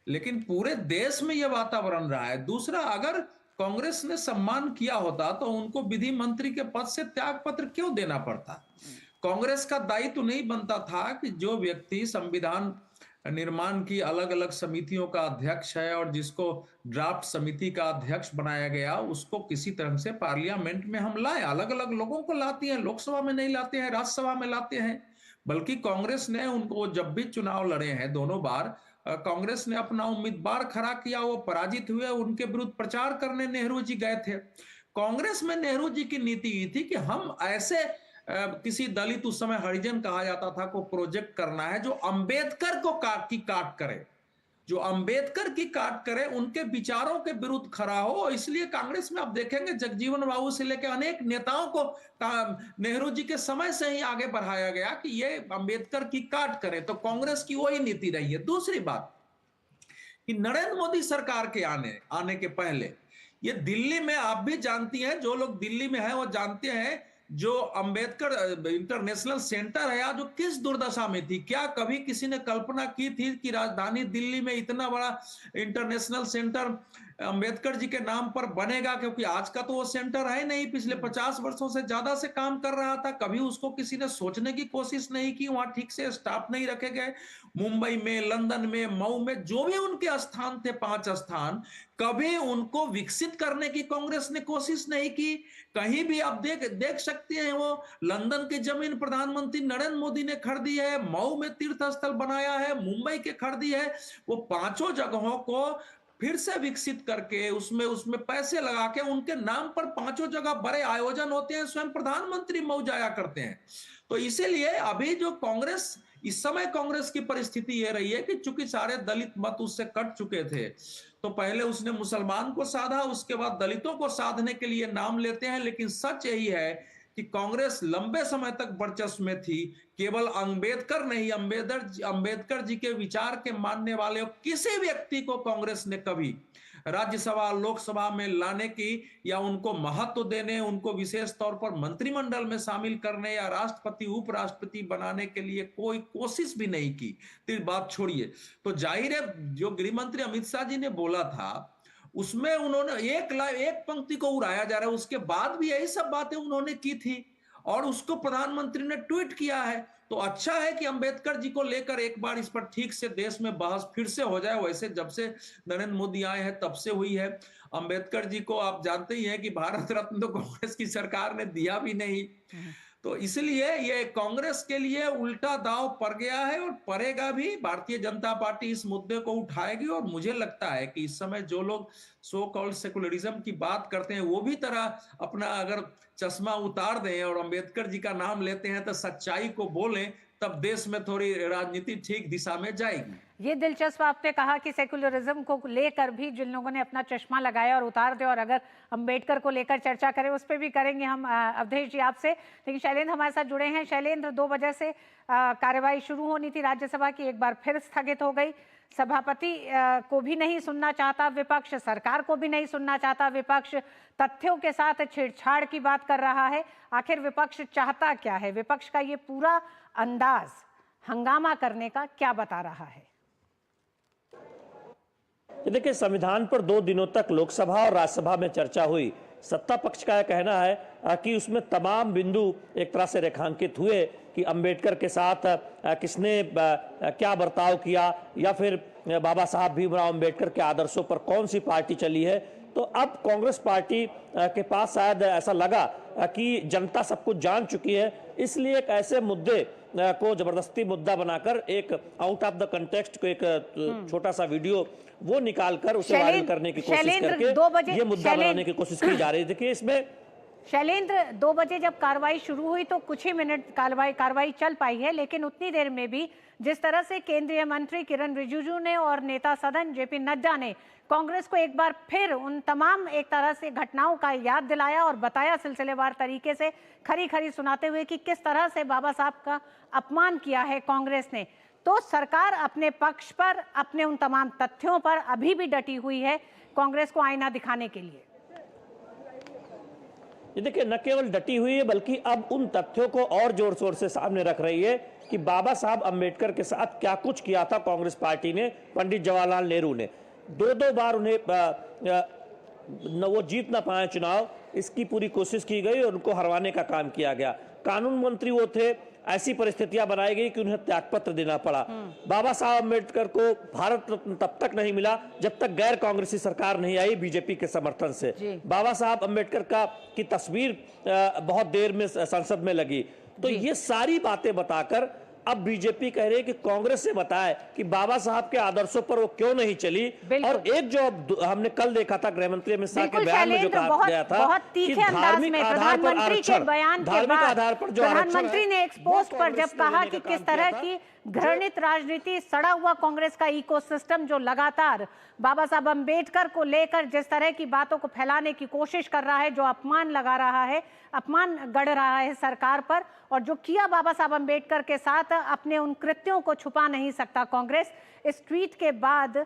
लेकिन पूरे देश में यह वातावरण रहा है। दूसरा, अगर कांग्रेस ने सम्मान किया होता तो उनको विधि मंत्री के पद से त्याग पत्र क्यों देना पड़ता? कांग्रेस का दायित्व नहीं बनता था कि जो व्यक्ति संविधान निर्माण की अलग अलग समितियों का अध्यक्ष है और जिसको ड्राफ्ट समिति का अध्यक्ष बनाया गया, उसको किसी तरह से पार्लियामेंट में हम लाए। अलग अलग लोगों को लाती हैं, लोकसभा में नहीं लाते हैं, राज्यसभा में लाते हैं। बल्कि कांग्रेस ने उनको जब भी चुनाव लड़े हैं दोनों बार, कांग्रेस ने अपना उम्मीदवार खड़ा किया, वो पराजित हुए, उनके विरुद्ध प्रचार करने नेहरू जी गए थे। कांग्रेस में नेहरू जी की नीति ये थी कि हम ऐसे किसी दलित, उस समय हरिजन कहा जाता था, को प्रोजेक्ट करना है जो अंबेडकर को काट करे, जो अंबेडकर की काट करे, उनके विचारों के विरुद्ध खड़ा हो। इसलिए कांग्रेस में आप देखेंगे जगजीवन बाबू से लेकर अनेक नेताओं को नेहरू जी के समय से ही आगे बढ़ाया गया कि ये अंबेडकर की काट करे। तो कांग्रेस की वही नीति रही है। दूसरी बात कि नरेंद्र मोदी सरकार के आने के पहले ये दिल्ली में, आप भी जानती हैं, जो लोग दिल्ली में हैं वो जानते हैं, जो अंबेडकर इंटरनेशनल सेंटर है आज, जो किस दुर्दशा में थी। क्या कभी किसी ने कल्पना की थी कि राजधानी दिल्ली में इतना बड़ा इंटरनेशनल सेंटर अंबेडकर जी के नाम पर बनेगा? क्योंकि आज का तो वो सेंटर है नहीं, पिछले 50 वर्षों से ज्यादा से काम कर रहा था। कभी उसको किसी ने सोचने की कोशिश नहीं की, वहां ठीक से स्टाफ नहीं रखे गए। मुंबई में, लंदन में, मऊ में जो भी उनके स्थान थे, 5 स्थान, कभी उनको विकसित करने की कांग्रेस ने कोशिश नहीं की। कहीं भी आप देख सकते हैं, वो लंदन की जमीन प्रधानमंत्री नरेंद्र मोदी ने खरीदी है, मऊ में तीर्थ स्थल बनाया है, मुंबई के खरीदी है। वो 5 जगहों को फिर से विकसित करके उसमें पैसे लगा के उनके नाम पर 5 जगह बड़े आयोजन होते हैं, स्वयं प्रधानमंत्री मऊ जाया करते हैं। तो इसीलिए अभी जो कांग्रेस, इस समय कांग्रेस की परिस्थिति ये रही है कि चूंकि सारे दलित मत उससे कट चुके थे, तो पहले उसने मुसलमान को साधा, उसके बाद दलितों को साधने के लिए नाम लेते हैं। लेकिन सच यही है कि कांग्रेस लंबे समय तक वर्चस्व में थी। केवल अंबेडकर नहीं, अंबेडकर जी के विचार के मानने वाले किसी व्यक्ति को कांग्रेस ने कभी राज्यसभा, लोकसभा में लाने की या उनको महत्व देने, उनको विशेष तौर पर मंत्रिमंडल में शामिल करने या राष्ट्रपति, उपराष्ट्रपति बनाने के लिए कोई कोशिश भी नहीं की। तो बात छोड़िए, तो जाहिर है जो गृह मंत्री अमित शाह जी ने बोला था उसमें उन्होंने एक पंक्ति को उड़ाया जा रहा है, उसके बाद भी यही सब बातें उन्होंने की थी और उसको प्रधानमंत्री ने ट्वीट किया है। तो अच्छा है कि अंबेडकर जी को लेकर एक बार इस पर ठीक से देश में बहस फिर से हो जाए। वैसे जब से नरेंद्र मोदी आए हैं तब से हुई है। अंबेडकर जी को आप जानते ही हैं कि भारत रत्न तो कांग्रेस की सरकार ने दिया भी नहीं। तो इसलिए ये कांग्रेस के लिए उल्टा दाव पड़ गया है और पड़ेगा भी। भारतीय जनता पार्टी इस मुद्दे को उठाएगी और मुझे लगता है कि इस समय जो लोग सो कॉल्ड सेकुलरिज्म की बात करते हैं वो भी तरह अपना अगर चश्मा उतार दें और अंबेडकर जी का नाम लेते हैं तो सच्चाई को बोलें, तब देश में थोड़ी राजनीति ठीक दिशा में जाएगी। ये दिलचस्प आपने कहा कि सेकुलरिज्म को लेकर भी जिन लोगों ने अपना चश्मा लगाया और उतार दे, और अगर अंबेडकर को लेकर चर्चा करें उस पर भी करेंगे हम अवधेश जी आपसे। लेकिन शैलेंद्र हमारे साथ जुड़े हैं। शैलेंद्र, 2 बजे से कार्यवाही शुरू होनी थी राज्यसभा की, एक बार फिर स्थगित हो गई। सभापति को भी नहीं सुनना चाहता विपक्ष, सरकार को भी नहीं सुनना चाहता विपक्ष, तथ्यों के साथ छेड़छाड़ की बात कर रहा है। आखिर विपक्ष चाहता क्या है? विपक्ष का ये पूरा अंदाज हंगामा करने का क्या बता रहा है? देखिए, संविधान पर 2 दिनों तक लोकसभा और राज्यसभा में चर्चा हुई। सत्ता पक्ष का यह कहना है कि उसमें तमाम बिंदु एक तरह से रेखांकित हुए कि अंबेडकर के साथ किसने क्या बर्ताव किया या फिर बाबा साहब भीमराव अंबेडकर के आदर्शों पर कौन सी पार्टी चली है। तो अब कांग्रेस पार्टी के पास शायद ऐसा लगा कि जनता सब कुछ जान चुकी है, इसलिए एक ऐसे मुद्दे को जबरदस्ती मुद्दा बनाकर एक आउट ऑफ द कंटेक्स्ट को एक छोटा सा वीडियो वो निकालकर उसे वायरल करने की कोशिश करके ये मुद्दा बनाने की कोशिश की जा रही है। देखिए इसमें शैलेंद्र, 2 बजे जब कार्रवाई शुरू हुई तो कुछ ही मिनट कार्रवाई चल पाई है, लेकिन उतनी देर में भी जिस तरह से केंद्रीय मंत्री किरण रिजिजू ने और नेता सदन जेपी नड्डा ने कांग्रेस को एक बार फिर उन तमाम एक तरह से घटनाओं का याद दिलाया और बताया सिलसिलेवार तरीके से, खरी खरी सुनाते हुए कि किस तरह से बाबा साहब का अपमान किया है कांग्रेस ने, तो सरकार अपने पक्ष पर, अपने उन तमाम तथ्यों पर अभी भी डटी हुई है कांग्रेस को आईना दिखाने के लिए। ये देखिए, न केवल डटी हुई है बल्कि अब उन तथ्यों को और जोर शोर से सामने रख रही है कि बाबा साहब अंबेडकर के साथ क्या कुछ किया था कांग्रेस पार्टी ने, पंडित जवाहरलाल नेहरू ने। 2 बार उन्हें वो जीत ना पाए चुनाव, इसकी पूरी कोशिश की गई और उनको हरवाने का काम किया गया। कानून मंत्री वो थे ऐसी परिस्थितियां बनाई गई कि उन्हें त्यागपत्र देना पड़ा। बाबा साहब अम्बेडकर को भारत रत्न तब तक नहीं मिला जब तक गैर कांग्रेसी सरकार नहीं आई बीजेपी के समर्थन से। बाबा साहब अम्बेडकर की तस्वीर बहुत देर में संसद में लगी। तो ये सारी बातें बताकर अब बीजेपी कह रही है कि कांग्रेस से बताए कि बाबा साहब के आदर्शों पर वो क्यों नहीं चली। और एक जो हमने कल देखा था गृहमंत्री अमित शाह के बयान में जो कहा गया था कि धार्मिक आधार पर आरक्षण, धार्मिक आधार पर जो प्रधानमंत्री ने एक्सपोस्ट पर जब कहा कि किस तरह की घृणित राजनीति, सड़ा हुआ कांग्रेस का इकोसिस्टम जो लगातार बाबा साहब अम्बेडकर को लेकर जिस तरह की बातों को फैलाने की कोशिश कर रहा है, जो अपमान लगा रहा है, अपमान गढ़ रहा है सरकार पर, और जो किया बाबा साहब अम्बेडकर के साथ, अपने उन कृत्यों को छुपा नहीं सकता कांग्रेस। इस ट्वीट के बाद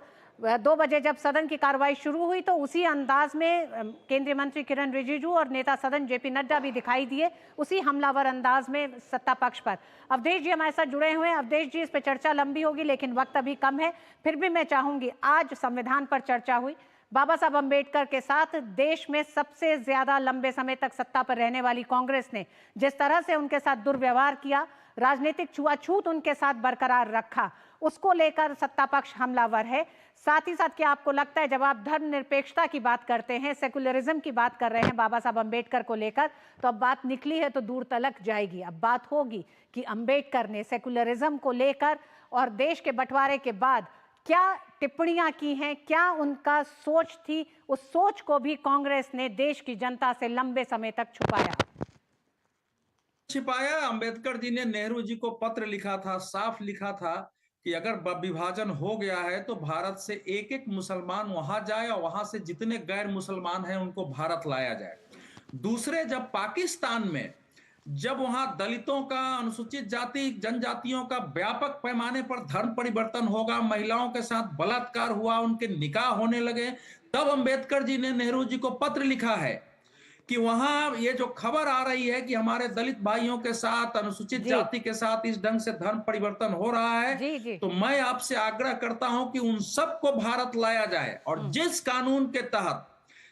2 बजे जब सदन की कार्रवाई शुरू हुई तो उसी अंदाज में केंद्रीय मंत्री किरण रिजिजू और नेता सदन जेपी नड्डा भी दिखाई दिए, उसी हमलावर अंदाज में सत्ता पक्ष पर। अवधेश जी हमारे साथ जुड़े हुए हैं। अवधेश जी, इस पे चर्चा लंबी होगी लेकिन वक्त अभी कम है, फिर भी मैं चाहूंगी, आज संविधान पर चर्चा हुई, बाबा साहब अम्बेडकर के साथ देश में सबसे ज्यादा लंबे समय तक सत्ता पर रहने वाली कांग्रेस ने जिस तरह से उनके साथ दुर्व्यवहार किया, राजनीतिक छुआछूत उनके साथ बरकरार रखा, उसको लेकर सत्ता पक्ष हमलावर है। साथ ही साथ क्या आपको लगता है, जब आप धर्मनिरपेक्षता की बात करते हैं, सेकुलरिज्म की बात कर रहे हैं बाबा साहब अम्बेडकर को लेकर, तो अब बात निकली है तो दूर तलक जाएगी। अब बात होगी कि अम्बेडकर ने सेकुलरिज्म को लेकर और देश के बंटवारे के बाद क्या टिप्पणियां की हैं, क्या उनका सोच थी, उस सोच को भी कांग्रेस ने देश की जनता से लंबे समय तक छिपाया। अंबेडकर जी ने नेहरू जी को पत्र लिखा था, साफ लिखा था कि अगर विभाजन हो गया है तो भारत से एक एक मुसलमान वहां जाए और वहां से जितने गैर मुसलमान हैं उनको भारत लाया जाए। दूसरे, जब पाकिस्तान में जब वहां दलितों का, अनुसूचित जाति जनजातियों का व्यापक पैमाने पर धर्म परिवर्तन होगा, महिलाओं के साथ बलात्कार हुआ, उनके निकाह होने लगे, तब अंबेडकर जी ने नेहरू जी को पत्र लिखा है कि वहां ये जो खबर आ रही है कि हमारे दलित भाइयों के साथ, अनुसूचित जाति के साथ इस ढंग से धर्म परिवर्तन हो रहा है, तो मैं आपसे आग्रह करता हूं कि उन सबको भारत लाया जाए और जिस कानून के तहत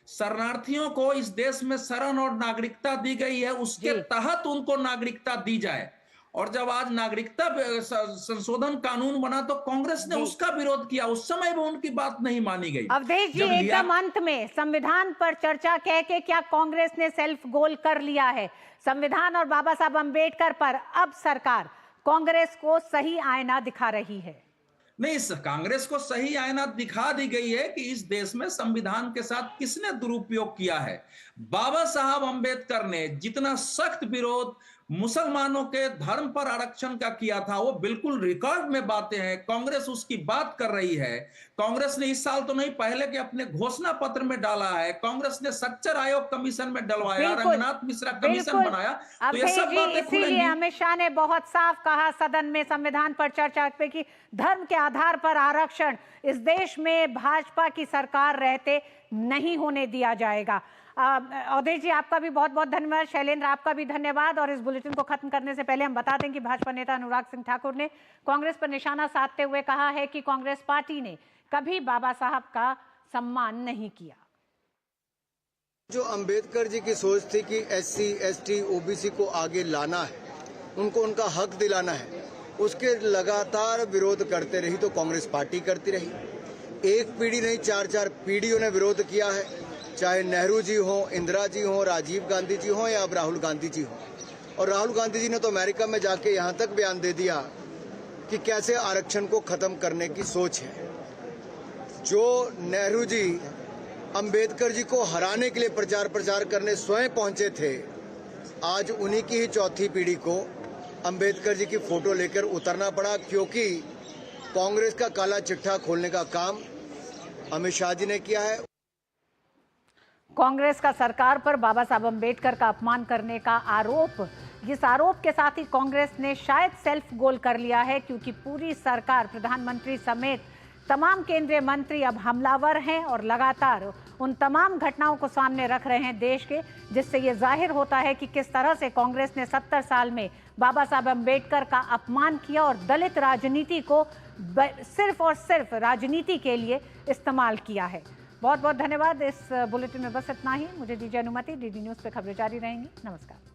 शरणार्थियों को इस देश में शरण और नागरिकता दी गई है उसके तहत उनको नागरिकता दी जाए। और जब आज नागरिकता संशोधन कानून बना तो कांग्रेस ने उसका विरोध किया, उस समय भी उनकी बात नहीं मानी गई। अवधेश जी, एकदम अंत में संविधान पर चर्चा कह के क्या कांग्रेस ने सेल्फ गोल कर लिया है? संविधान और बाबा साहब अम्बेडकर पर अब सरकार कांग्रेस को सही आईना दिखा रही है? नहीं, कांग्रेस को सही आईना दिखा दी गई है कि इस देश में संविधान के साथ किसने दुरुपयोग किया है। बाबा साहब अम्बेडकर ने जितना सख्त विरोध मुसलमानों के धर्म पर आरक्षण का किया था वो बिल्कुल रिकॉर्ड में बातें हैं, कांग्रेस उसकी बात कर रही है। कांग्रेस ने इस साल तो नहीं, पहले के अपने घोषणा पत्र में डाला है, कांग्रेस ने सच्चर आयोग कमीशन में डलवाया, रंगनाथ मिश्रा कमीशन बनाया, तो ये सब बातें खुलेंगी। अमित शाह ने बहुत साफ कहा सदन में संविधान पर चर्चा पे कि धर्म के आधार पर आरक्षण इस देश में भाजपा की सरकार रहते नहीं होने दिया जाएगा। अवधेश जी, आपका भी बहुत बहुत धन्यवाद। शैलेंद्र, आपका भी धन्यवाद। और इस बुलेटिन को खत्म करने से पहले हम बता दें कि भाजपा नेता अनुराग सिंह ठाकुर ने कांग्रेस पर निशाना साधते हुए कहा है कि कांग्रेस पार्टी ने कभी बाबा साहब का सम्मान नहीं किया। जो अंबेडकर जी की सोच थी कि SC, ST, OBC को आगे लाना है, उनको उनका हक दिलाना है, उसके लगातार विरोध करते रही तो कांग्रेस पार्टी करती रही। एक पीढ़ी नहीं, 4-4 पीढ़ियों ने विरोध किया है, चाहे नेहरू जी हो, इंदिरा जी हो, राजीव गांधी जी हो या अब राहुल गांधी जी हो। और राहुल गांधी जी ने तो अमेरिका में जाके यहाँ तक बयान दे दिया कि कैसे आरक्षण को खत्म करने की सोच है। जो नेहरू जी अंबेडकर जी को हराने के लिए प्रचार करने स्वयं पहुंचे थे, आज उन्हीं की ही चौथी पीढ़ी को अंबेडकर जी की फोटो लेकर उतरना पड़ा, क्योंकि कांग्रेस का काला चिट्ठा खोलने का काम अमित शाह जी ने किया है। कांग्रेस का सरकार पर बाबा साहब अम्बेडकर का अपमान करने का आरोप, इस आरोप के साथ ही कांग्रेस ने शायद सेल्फ गोल कर लिया है, क्योंकि पूरी सरकार, प्रधानमंत्री समेत तमाम केंद्रीय मंत्री अब हमलावर हैं और लगातार उन तमाम घटनाओं को सामने रख रहे हैं देश के, जिससे ये जाहिर होता है कि किस तरह से कांग्रेस ने 70 साल में बाबा साहब अम्बेडकर का अपमान किया और दलित राजनीति को सिर्फ और सिर्फ राजनीति के लिए इस्तेमाल किया है। बहुत बहुत धन्यवाद। इस बुलेटिन में बस इतना ही। मुझे दीजिए अनुमति। DD न्यूज़ पे खबरें जारी रहेंगी। नमस्कार।